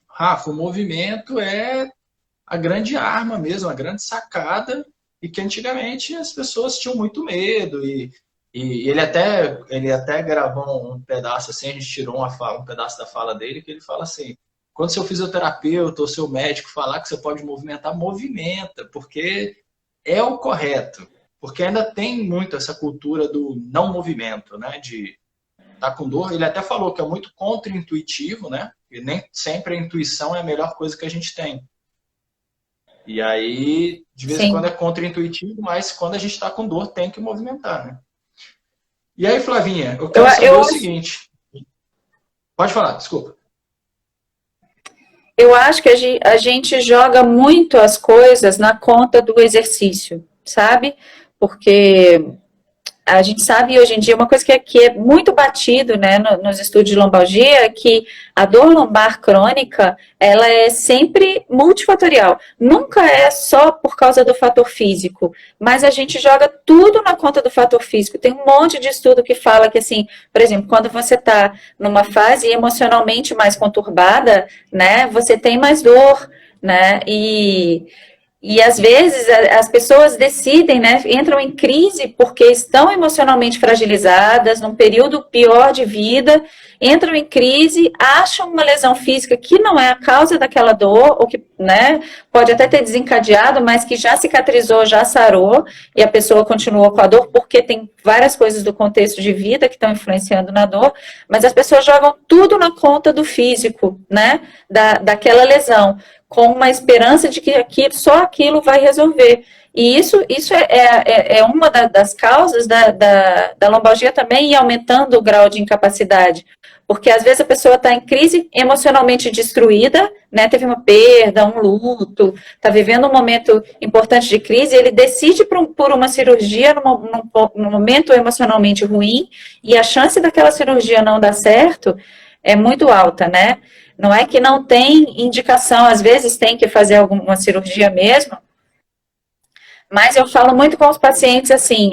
Rafa, o movimento é a grande arma mesmo, a grande sacada, e que antigamente as pessoas tinham muito medo, e ele até gravou um pedaço assim, a gente tirou um pedaço da fala dele, que ele fala assim, quando seu fisioterapeuta ou seu médico falar que você pode movimentar, movimenta, porque é o correto, porque ainda tem muito essa cultura do não movimento, né, de estar com dor. Ele até falou que é muito contra-intuitivo, né, e nem sempre a intuição é a melhor coisa que a gente tem. E aí, de vez em quando é contra-intuitivo, mas quando a gente está com dor, tem que movimentar, né? E aí, Flavinha, eu quero saber o seguinte. Pode falar, desculpa. Eu acho que a gente joga muito as coisas na conta do exercício, sabe? Porque a gente sabe hoje em dia, uma coisa que é muito batido, né, nos estudos de lombalgia, é que a dor lombar crônica, ela é sempre multifatorial. Nunca é só por causa do fator físico, mas a gente joga tudo na conta do fator físico. Tem um monte de estudo que fala que, assim, por exemplo, quando você está numa fase emocionalmente mais conturbada, né, você tem mais dor, né, e às vezes as pessoas decidem, né, entram em crise porque estão emocionalmente fragilizadas, num período pior de vida, entram em crise, acham uma lesão física que não é a causa daquela dor, ou que, né, pode até ter desencadeado, mas que já cicatrizou, já sarou, e a pessoa continuou com a dor, porque tem várias coisas do contexto de vida que estão influenciando na dor, mas as pessoas jogam tudo na conta do físico, né, daquela lesão, com uma esperança de que só aquilo vai resolver. E isso é uma das causas da lombalgia também, e aumentando o grau de incapacidade. Porque às vezes a pessoa está em crise emocionalmente destruída, né, teve uma perda, um luto, está vivendo um momento importante de crise, ele decide por uma cirurgia num momento emocionalmente ruim, e a chance daquela cirurgia não dar certo é muito alta, né? Não é que não tem indicação, às vezes tem que fazer alguma cirurgia mesmo, mas eu falo muito com os pacientes assim,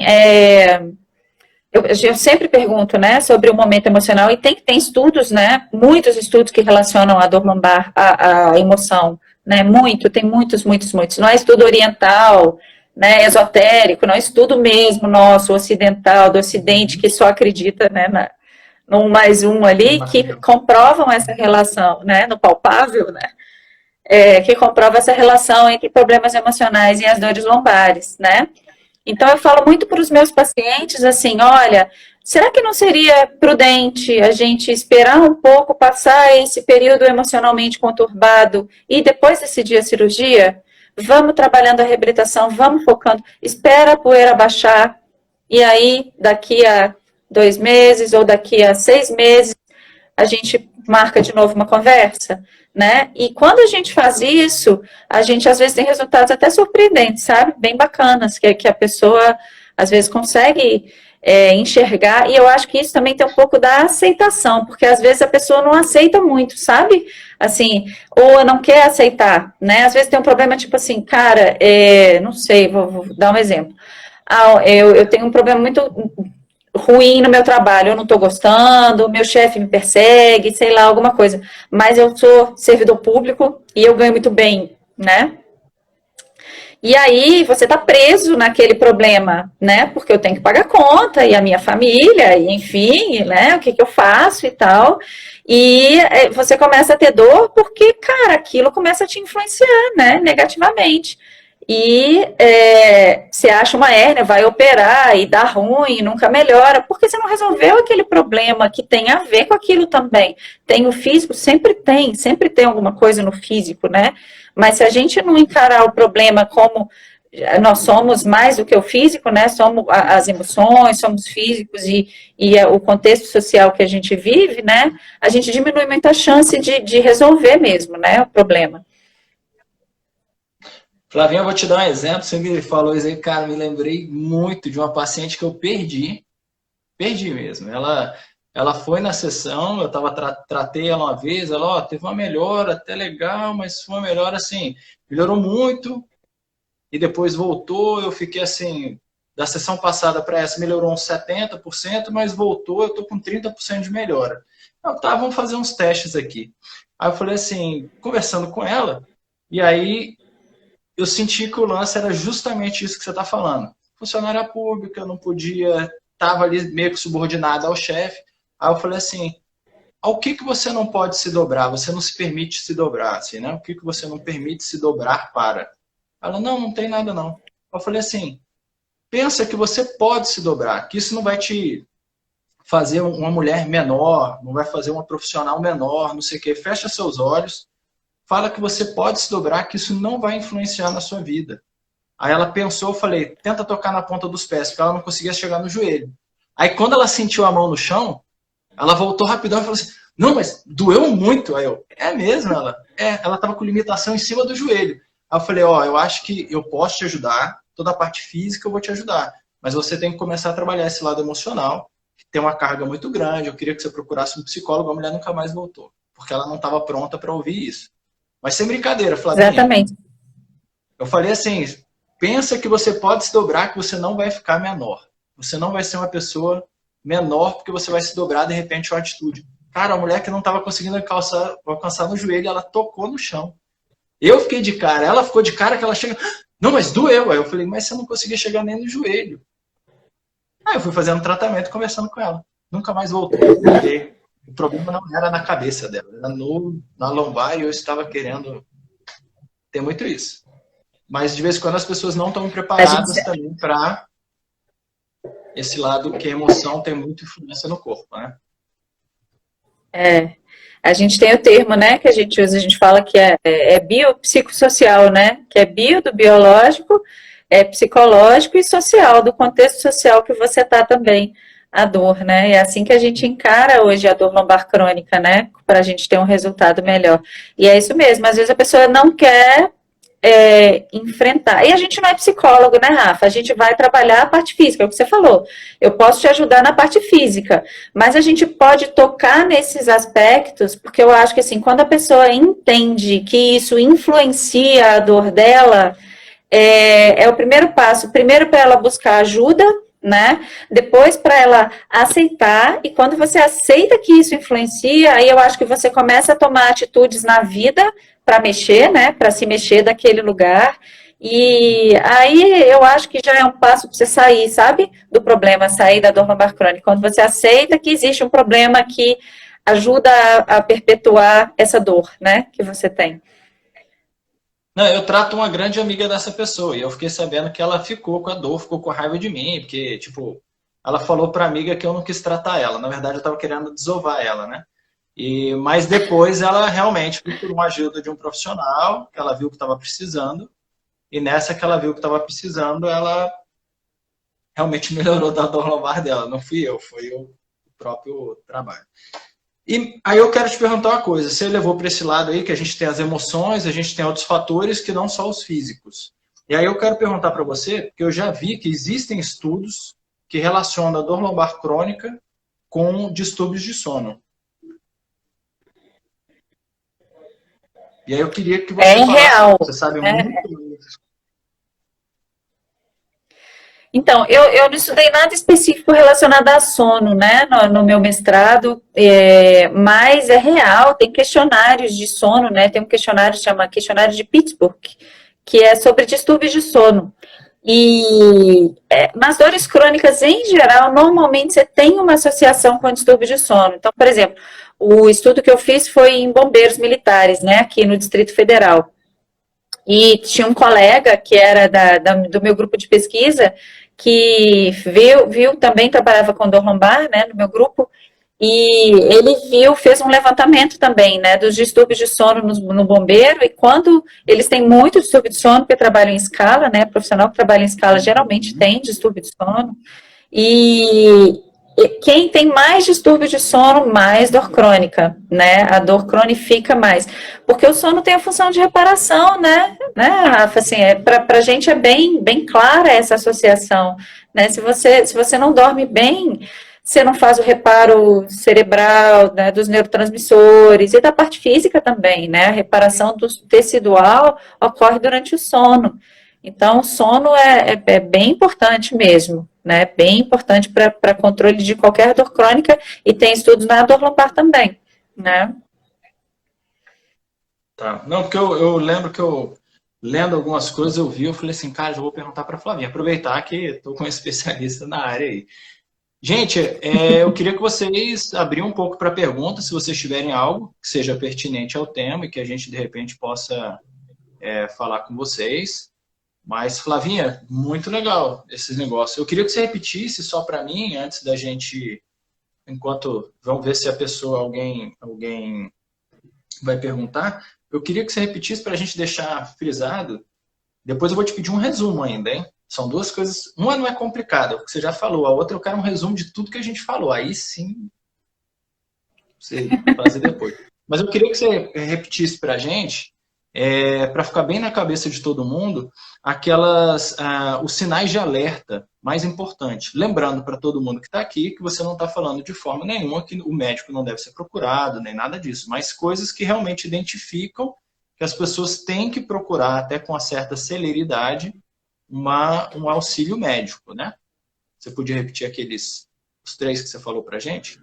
eu sempre pergunto, né, sobre o momento emocional, e tem estudos, né, muitos estudos que relacionam a dor lombar à emoção, né, tem muitos, não é estudo oriental, né, esotérico, não é estudo mesmo nosso, ocidental, do ocidente, que só acredita, né, no 1 mais 1 ali, que comprovam essa relação, né, no palpável, né, que comprova essa relação entre problemas emocionais e as dores lombares, né. Então, eu falo muito para os meus pacientes, assim, olha, será que não seria prudente a gente esperar um pouco, passar esse período emocionalmente conturbado e depois decidir a cirurgia? Vamos trabalhando a reabilitação, vamos focando, espera a poeira baixar, e aí, daqui a 2 meses ou daqui a 6 meses, a gente marca de novo uma conversa, né? E quando a gente faz isso, a gente às vezes tem resultados até surpreendentes, sabe? Bem bacanas, que a pessoa às vezes consegue enxergar, e eu acho que isso também tem um pouco da aceitação, porque às vezes a pessoa não aceita muito, sabe? Assim, ou não quer aceitar, né? Às vezes tem um problema tipo assim, cara, não sei, vou dar um exemplo. Eu tenho um problema muito ruim no meu trabalho, eu não estou gostando, meu chefe me persegue, sei lá, alguma coisa. Mas eu sou servidor público e eu ganho muito bem, né? E aí você está preso naquele problema, né? Porque eu tenho que pagar conta e a minha família, e enfim, né? O que eu faço e tal. E você começa a ter dor porque, cara, aquilo começa a te influenciar, né? Negativamente. E você acha uma hérnia, vai operar e dá ruim, nunca melhora, porque você não resolveu aquele problema que tem a ver com aquilo também. Tem o físico, sempre tem alguma coisa no físico, né? Mas se a gente não encarar o problema como nós somos mais do que o físico, né? Somos as emoções, somos físicos e o contexto social que a gente vive, né? A gente diminui muito a chance de resolver mesmo, né? O problema. Flavinha, eu vou te dar um exemplo. Você me falou isso aí, cara, me lembrei muito de uma paciente que eu perdi mesmo. Ela foi na sessão, eu tratei ela uma vez, ela teve uma melhora, até legal, mas foi uma melhora assim, melhorou muito e depois voltou. Eu fiquei assim, da sessão passada para essa melhorou uns 70%, mas voltou, eu tô com 30% de melhora. Então, tá, vamos fazer uns testes aqui. Aí eu falei assim, conversando com ela, e aí eu senti que o lance era justamente isso que você está falando. Funcionária pública, não podia, estava ali meio que subordinada ao chefe. Aí eu falei assim, ao que você não pode se dobrar? Você não se permite se dobrar, assim, né? O que você não permite se dobrar para? Ela, não tem nada não. Eu falei assim, pensa que você pode se dobrar, que isso não vai te fazer uma mulher menor, não vai fazer uma profissional menor, não sei o quê. Fecha seus olhos, fala que você pode se dobrar, que isso não vai influenciar na sua vida. Aí ela pensou, eu falei, tenta tocar na ponta dos pés, porque ela não conseguia chegar no joelho. Aí quando ela sentiu a mão no chão, ela voltou rapidão e falou assim, não, mas doeu muito. Aí eu, é mesmo? Ela estava com limitação em cima do joelho. Aí eu falei, eu acho que eu posso te ajudar, toda a parte física eu vou te ajudar, mas você tem que começar a trabalhar esse lado emocional, que tem uma carga muito grande, eu queria que você procurasse um psicólogo. A mulher nunca mais voltou, porque ela não estava pronta para ouvir isso. Mas sem brincadeira, Flavinha. Exatamente. Eu falei assim, pensa que você pode se dobrar, que você não vai ficar menor. Você não vai ser uma pessoa menor porque você vai se dobrar de repente uma atitude. Cara, a mulher que não estava conseguindo alcançar no joelho, ela tocou no chão. Eu fiquei de cara, ela ficou de cara que ela chega, não, mas doeu. Aí eu falei, mas você não conseguia chegar nem no joelho. Aí eu fui fazendo tratamento, conversando com ela. Nunca mais voltou. Porque o problema não era na cabeça dela, era na lombar, e eu estava querendo ter muito isso. Mas de vez em quando as pessoas não estão preparadas também para esse lado que a emoção tem muita influência no corpo, né? A gente tem o termo, né, que a gente usa, a gente fala que é biopsicossocial, né, que é bio do biológico, é psicológico e social, do contexto social que você está também, a dor, né, é assim que a gente encara hoje a dor lombar crônica, né, para a gente ter um resultado melhor. E é isso mesmo, às vezes a pessoa não quer enfrentar. E a gente não é psicólogo, né, Rafa? A gente vai trabalhar a parte física, é o que você falou. Eu posso te ajudar na parte física, mas a gente pode tocar nesses aspectos, porque eu acho que, assim, quando a pessoa entende que isso influencia a dor dela, é o primeiro passo. Primeiro, para ela buscar ajuda, né? Depois, para ela aceitar, e quando você aceita que isso influencia, aí eu acho que você começa a tomar atitudes na vida para mexer, né? Para se mexer daquele lugar. E aí eu acho que já é um passo para você sair, sabe? Do problema, sair da dor lombar crônica. Quando você aceita que existe um problema que ajuda a perpetuar essa dor, né? Que você tem. Não, eu trato uma grande amiga dessa pessoa e eu fiquei sabendo que ela ficou com a dor, ficou com raiva de mim, porque, tipo, ela falou pra amiga que eu não quis tratar ela. Na verdade, eu tava querendo desovar ela, né? Mas depois ela realmente procurou uma ajuda de um profissional, que ela viu que estava precisando, e nessa que ela viu que estava precisando, ela realmente melhorou da dor lombar dela. Não fui eu, foi o próprio trabalho. E aí eu quero te perguntar uma coisa, você levou para esse lado aí que a gente tem as emoções, a gente tem outros fatores que não só os físicos. E aí eu quero perguntar para você, porque eu já vi que existem estudos que relacionam a dor lombar crônica com distúrbios de sono. E aí eu queria que você É falasse, real, você sabe né? muito. Então, eu não estudei nada específico relacionado a sono, né, no meu mestrado, mas é real, tem questionários de sono, né, tem um questionário que chama Questionário de Pittsburgh, que é sobre distúrbios de sono. E nas dores crônicas, em geral, normalmente você tem uma associação com distúrbio de sono. Então, por exemplo, o estudo que eu fiz foi em bombeiros militares, né, aqui no Distrito Federal. E tinha um colega que era do meu grupo de pesquisa que viu também trabalhava com dor lombar, né, no meu grupo, e ele fez um levantamento também, né, dos distúrbios de sono no bombeiro, e quando eles têm muito distúrbio de sono, porque trabalham em escala, né, profissional que trabalha em escala geralmente tem distúrbio de sono, e quem tem mais distúrbio de sono, mais dor crônica, né? A dor cronifica mais. Porque o sono tem a função de reparação, Rafa? Assim, pra gente é bem clara essa associação, né? Se você não dorme bem, você não faz o reparo cerebral, né, dos neurotransmissores e da parte física também, né? A reparação do tecidual ocorre durante o sono. Então, o sono é bem importante mesmo, né? Bem importante para controle de qualquer dor crônica e tem estudos na dor lombar também, né? Tá. Não, porque eu lembro que lendo algumas coisas, eu falei assim, cara, já vou perguntar para a Flavinha, aproveitar que estou com um especialista na área aí. Gente, eu queria que vocês abriam um pouco para perguntas, se vocês tiverem algo que seja pertinente ao tema e que a gente, de repente, possa falar com vocês. Mas, Flavinha, muito legal esses negócios. Eu queria que você repetisse só para mim, antes da gente, enquanto vamos ver se a pessoa, alguém vai perguntar. Eu queria que você repetisse para a gente deixar frisado. Depois eu vou te pedir um resumo ainda, hein? São duas coisas. Uma não é complicada, porque você já falou. A outra eu quero um resumo de tudo que a gente falou. Aí sim, você fazer depois. Mas eu queria que você repetisse para a gente, para ficar bem na cabeça de todo mundo, os sinais de alerta mais importantes. Lembrando para todo mundo que está aqui que você não está falando de forma nenhuma que o médico não deve ser procurado, nem nada disso, mas coisas que realmente identificam que as pessoas têm que procurar, até com uma certa celeridade, um auxílio médico, né? Você podia repetir os três que você falou para a gente?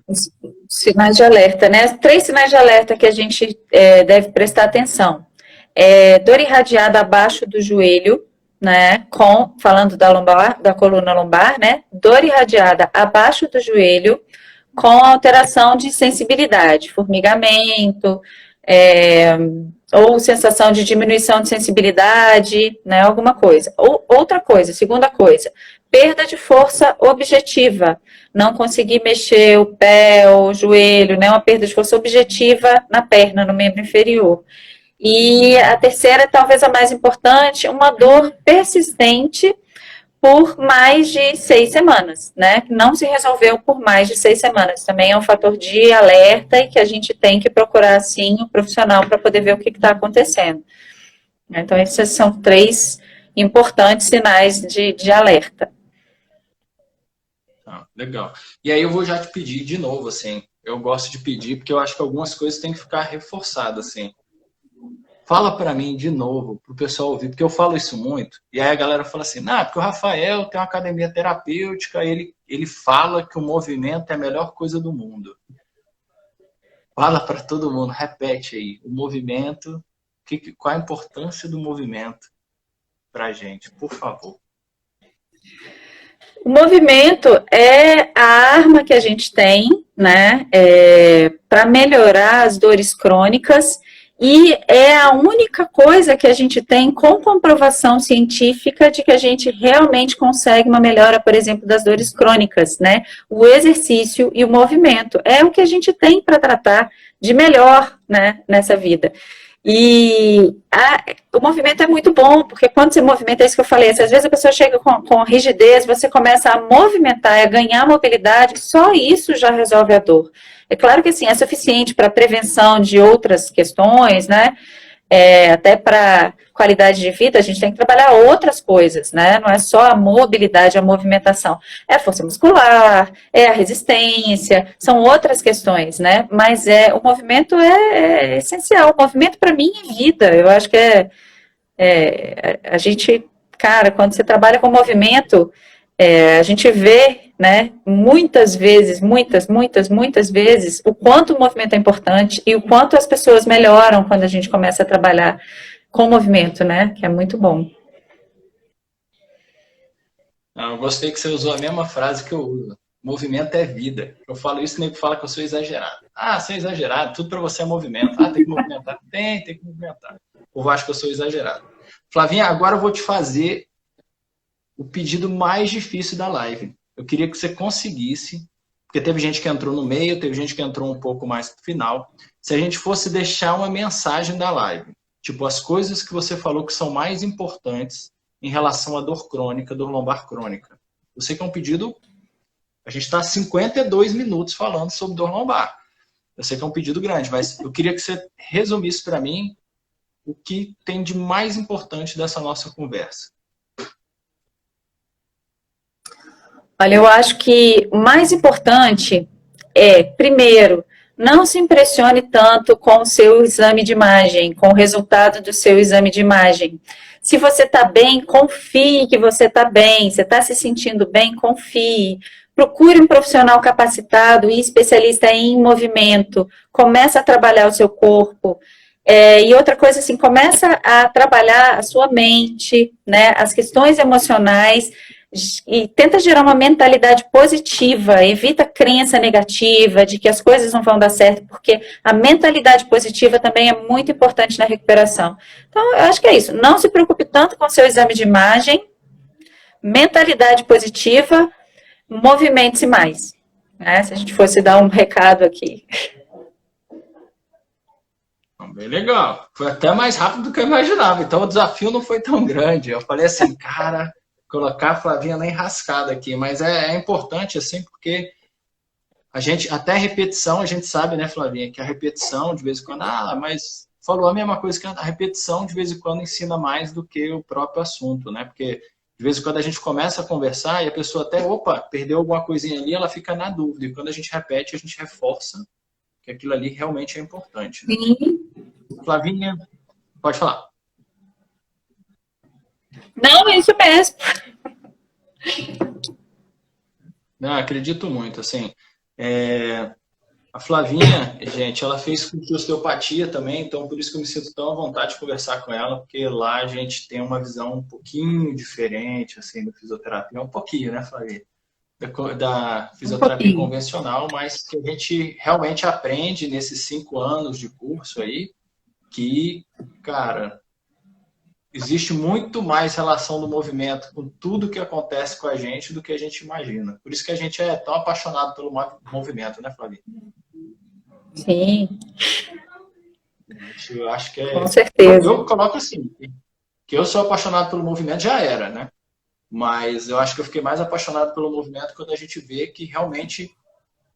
Sinais de alerta, né? 3 sinais de alerta que a gente deve prestar atenção. Dor irradiada abaixo do joelho, né? Falando da lombar, da coluna lombar, né? Dor irradiada abaixo do joelho, com alteração de sensibilidade, formigamento, ou sensação de diminuição de sensibilidade, né? Alguma coisa. Outra coisa, segunda coisa, perda de força objetiva, não conseguir mexer o pé ou o joelho, né? Uma perda de força objetiva na perna, no membro inferior. E a terceira, talvez a mais importante, uma dor persistente por mais de 6 semanas, né? Que não se resolveu por mais de 6 semanas. Também é um fator de alerta e que a gente tem que procurar, sim, um profissional para poder ver o que está acontecendo. Então, esses são 3 importantes sinais de alerta. Ah, legal. E aí eu vou já te pedir de novo, assim, eu gosto de pedir porque eu acho que algumas coisas têm que ficar reforçadas, assim. Fala para mim de novo, para o pessoal ouvir, porque eu falo isso muito, e aí a galera fala assim, porque o Rafael tem uma academia terapêutica, ele fala que o movimento é a melhor coisa do mundo. Fala para todo mundo, repete aí, o movimento, qual a importância do movimento? para a gente, por favor. O movimento é a arma que a gente tem, né, para melhorar as dores crônicas e é a única coisa que a gente tem com comprovação científica de que a gente realmente consegue uma melhora, por exemplo, das dores crônicas, né? O exercício e o movimento é o que a gente tem para tratar de melhor, né, nessa vida. E o movimento é muito bom, porque quando você movimenta, é isso que eu falei, às vezes a pessoa chega com rigidez, você começa a movimentar, a ganhar mobilidade, só isso já resolve a dor. É claro que assim, é suficiente para prevenção de outras questões, né? Até para qualidade de vida, a gente tem que trabalhar outras coisas, né? Não é só a mobilidade, a movimentação. É a força muscular, é a resistência, são outras questões, né? Mas o movimento é essencial. O movimento, para mim, é vida. Eu acho que a gente, cara, quando você trabalha com movimento, a gente vê, né, muitas vezes, muitas vezes, o quanto o movimento é importante e o quanto as pessoas melhoram quando a gente começa a trabalhar com movimento, né, que é muito bom. Eu gostei que você usou a mesma frase que eu uso. Movimento é vida. Eu falo isso, nem fala que eu sou exagerado. Ah, você é exagerado, tudo para você é movimento. Ah, tem que movimentar. Tem que movimentar. O povo acha que eu sou exagerado. Flavinha, agora eu vou te fazer o pedido mais difícil da live. Eu queria que você conseguisse, porque teve gente que entrou no meio, teve gente que entrou um pouco mais pro final. Se a gente fosse deixar uma mensagem da live, tipo as coisas que você falou que são mais importantes em relação à dor crônica, dor lombar crônica. Eu sei que é um pedido, a gente está 52 minutos falando sobre dor lombar. Eu sei que é um pedido grande, mas eu queria que você resumisse para mim o que tem de mais importante dessa nossa conversa. Olha, eu acho que o mais importante primeiro, não se impressione tanto com o seu exame de imagem, com o resultado do seu exame de imagem. Se você está bem, confie que você está bem. Você está se sentindo bem, confie. Procure um profissional capacitado e especialista em movimento. Comece a trabalhar o seu corpo. E outra coisa, assim, começa a trabalhar a sua mente, né, as questões emocionais, e tenta gerar uma mentalidade positiva, evita crença negativa de que as coisas não vão dar certo, porque a mentalidade positiva também é muito importante na recuperação. Então, eu acho que é isso. Não se preocupe tanto com o seu exame de imagem, mentalidade positiva, movimente-se mais. Né? Se a gente fosse dar um recado aqui. Bem legal. Foi até mais rápido do que eu imaginava. Então, o desafio não foi tão grande. Eu falei assim, cara, colocar a Flavinha na enrascada aqui, mas é importante assim, porque a gente, até a repetição, a gente sabe, né, Flavinha, que a repetição, de vez em quando, mas falou a mesma coisa que a repetição, de vez em quando, ensina mais do que o próprio assunto, né, porque de vez em quando a gente começa a conversar e a pessoa até, perdeu alguma coisinha ali, ela fica na dúvida, e quando a gente repete, a gente reforça que aquilo ali realmente é importante. Né? Sim. Flavinha, pode falar. Não, é isso mesmo. Não, acredito muito, assim. A Flavinha, gente, ela fez curso de osteopatia também, então por isso que eu me sinto tão à vontade de conversar com ela, porque lá a gente tem uma visão um pouquinho diferente, assim, da fisioterapia, um pouquinho, né, Flavinha? Da fisioterapia convencional, mas que a gente realmente aprende nesses 5 anos de curso aí, que, cara, existe muito mais relação do movimento com tudo que acontece com a gente do que a gente imagina. Por isso que a gente é tão apaixonado pelo movimento, né, Flavinha? Sim. Eu acho que com certeza. Eu coloco assim, que eu sou apaixonado pelo movimento, já era, né? Mas eu acho que eu fiquei mais apaixonado pelo movimento quando a gente vê que realmente...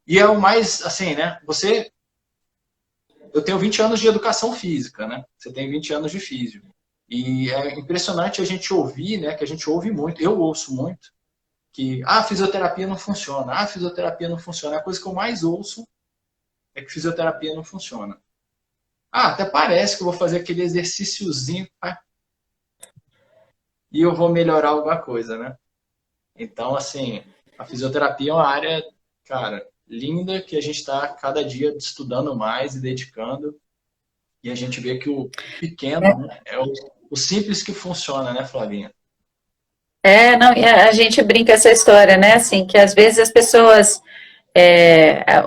E é o mais, assim, né? Eu tenho 20 anos de educação física, né? Você tem 20 anos de físio. E é impressionante a gente ouvir, né? Que a gente ouve muito, eu ouço muito, que a fisioterapia não funciona, a fisioterapia não funciona. A coisa que eu mais ouço é que fisioterapia não funciona. Até parece que eu vou fazer aquele exercíciozinho, e eu vou melhorar alguma coisa, né? Então, assim, a fisioterapia é uma área, cara, linda, que a gente está cada dia estudando mais e dedicando. E a gente vê que o pequeno, né, o simples que funciona, né, Flavinha? Não, e a gente brinca essa história, né? Assim, que às vezes as pessoas.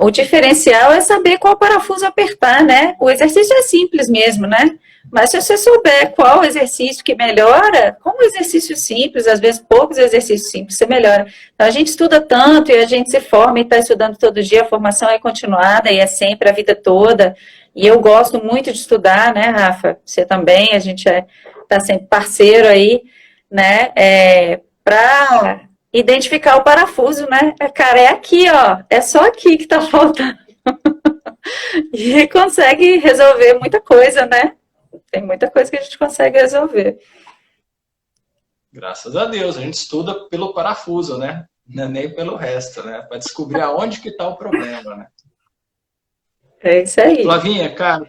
O diferencial é saber qual parafuso apertar, né? O exercício é simples mesmo, né? Mas se você souber qual exercício que melhora, com um exercício simples, às vezes poucos exercícios simples, você melhora. Então, a gente estuda tanto e a gente se forma e está estudando todo dia, a formação é continuada e é sempre a vida toda. E eu gosto muito de estudar, né, Rafa? Você também, a gente está sempre parceiro aí, né? Para identificar o parafuso, né? Cara, é aqui, ó. É só aqui que tá faltando. E consegue resolver muita coisa, né? Tem muita coisa que a gente consegue resolver. Graças a Deus, a gente estuda pelo parafuso, né? Não é nem pelo resto, né? Para descobrir aonde que está o problema, né? É isso aí. Flavinha, cara,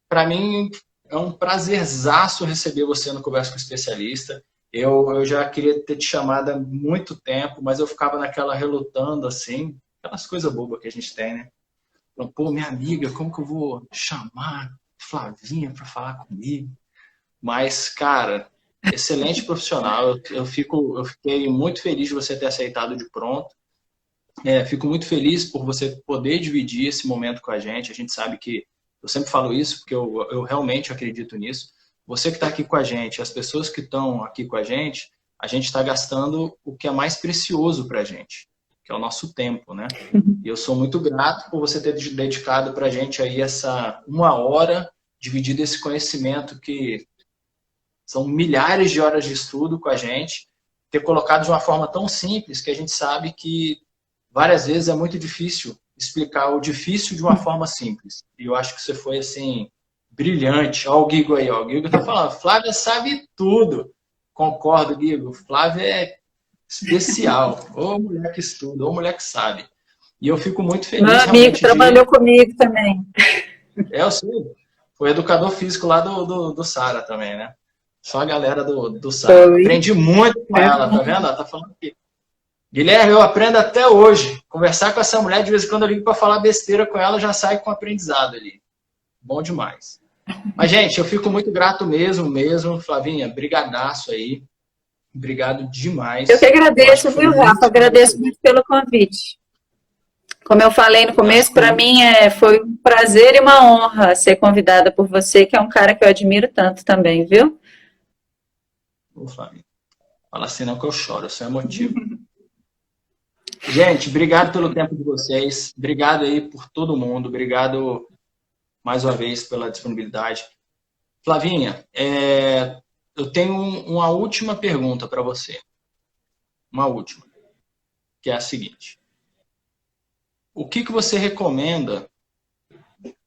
para mim é um prazerzaço receber você no Conversa com o Especialista. Eu já queria ter te chamado há muito tempo, mas eu ficava naquela relutando assim, aquelas coisas bobas que a gente tem, né? Pô, minha amiga, como que eu vou chamar Flavinha para falar comigo? Mas, cara, excelente profissional. Eu fiquei muito feliz de você ter aceitado de pronto. Fico muito feliz por você poder dividir esse momento com a gente. A gente sabe que, eu sempre falo isso, porque eu realmente acredito nisso. Você que está aqui com a gente, as pessoas que estão aqui com a gente está gastando o que é mais precioso para a gente, que é o nosso tempo, né? E eu sou muito grato por você ter dedicado para a gente aí essa 1 hora, dividido esse conhecimento que são milhares de horas de estudo com a gente, ter colocado de uma forma tão simples que a gente sabe que várias vezes é muito difícil explicar o difícil de uma forma simples. E eu acho que você foi, assim, brilhante. Olha o Guigo aí, ó. O Guigo tá falando, Flávia sabe tudo. Concordo, Guigo. Flávia é especial. Ou mulher que estuda, ou mulher que sabe. E eu fico muito feliz. Meu amigo trabalhou comigo também. Eu sei. Foi educador físico lá do Sara também, né? Só a galera do Sara. Aprendi muito com ela, tá vendo? Ela tá falando aqui. Guilherme, eu aprendo até hoje. Conversar com essa mulher, de vez em quando eu ligo para falar besteira com ela, já sai com aprendizado ali. Bom demais. Mas, gente, eu fico muito grato mesmo. Flavinha, brigadaço aí. Obrigado demais. Eu que agradeço, viu, Rafa? Agradeço muito pelo convite. Como eu falei no começo, para mim foi um prazer e uma honra ser convidada por você, que é um cara que eu admiro tanto também, viu? Ô, Flavinha, fala assim não que eu choro, eu sou emotivo. Gente, obrigado pelo tempo de vocês. Obrigado aí por todo mundo. Obrigado mais uma vez pela disponibilidade. Flavinha, eu tenho uma última pergunta para você. Uma última. Que é a seguinte. O que você recomenda?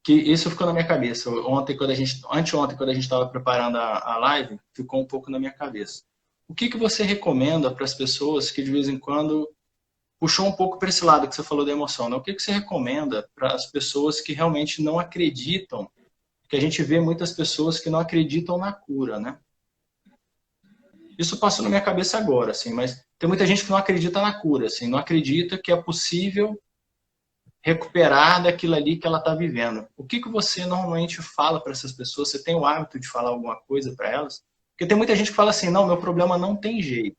Que isso ficou na minha cabeça. Anteontem, quando a gente estava preparando a live, ficou um pouco na minha cabeça. O que você recomenda para as pessoas que de vez em quando puxou um pouco para esse lado que você falou da emoção, né? O que você recomenda para as pessoas que realmente não acreditam? Que a gente vê muitas pessoas que não acreditam na cura, né? Isso passou na minha cabeça agora, assim, mas tem muita gente que não acredita na cura, assim, não acredita que é possível recuperar daquilo ali que ela está vivendo. O que você normalmente fala para essas pessoas? Você tem o hábito de falar alguma coisa para elas? Porque tem muita gente que fala assim, não, meu problema não tem jeito.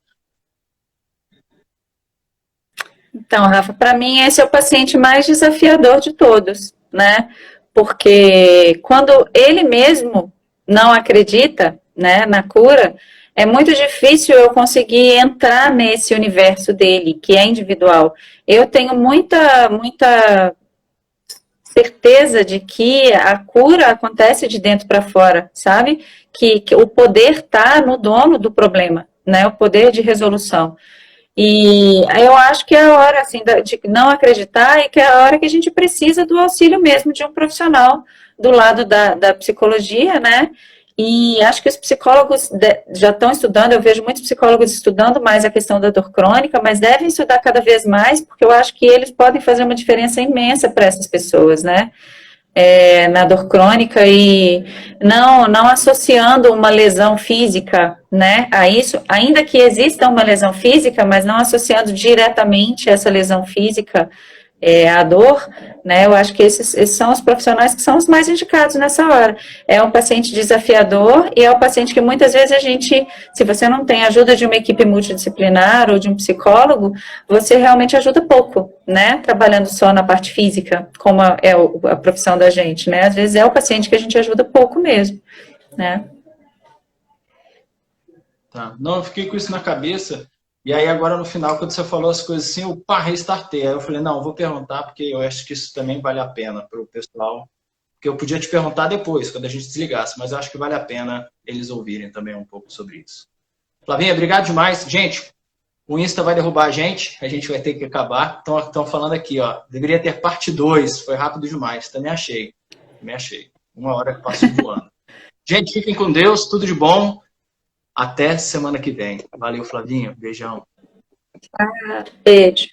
Então, Rafa, para mim esse é o paciente mais desafiador de todos, né? Porque quando ele mesmo não acredita, né, na cura, é muito difícil eu conseguir entrar nesse universo dele, que é individual. Eu tenho muita certeza de que a cura acontece de dentro para fora, sabe? Que o poder está no dono do problema, né? O poder de resolução. E eu acho que é a hora assim, de não acreditar e que é a hora que a gente precisa do auxílio mesmo de um profissional do lado da psicologia, né? E acho que os psicólogos já estão estudando, eu vejo muitos psicólogos estudando mais a questão da dor crônica, mas devem estudar cada vez mais, porque eu acho que eles podem fazer uma diferença imensa para essas pessoas, né? Na dor crônica e não associando uma lesão física, né, a isso, ainda que exista uma lesão física, mas não associando diretamente essa lesão física a dor, né? Eu acho que esses são os profissionais que são os mais indicados nessa hora. É um paciente desafiador e é um paciente que muitas vezes a gente, se você não tem ajuda de uma equipe multidisciplinar ou de um psicólogo, você realmente ajuda pouco, né? Trabalhando só na parte física, como é a profissão da gente, né? Às vezes é o paciente que a gente ajuda pouco mesmo, né? Tá. Não, eu fiquei com isso na cabeça. E aí agora no final, quando você falou as coisas assim, eu restartei. Aí eu falei, não, eu vou perguntar, porque eu acho que isso também vale a pena para o pessoal. Porque eu podia te perguntar depois, quando a gente desligasse, mas eu acho que vale a pena eles ouvirem também um pouco sobre isso. Flavinha, obrigado demais. Gente, o Insta vai derrubar a gente vai ter que acabar. Estão falando aqui, ó, deveria ter parte 2, foi rápido demais. Também achei. Uma hora que passou voando. Gente, fiquem com Deus, tudo de bom. Até semana que vem. Valeu, Flavinho. Beijão. Beijo.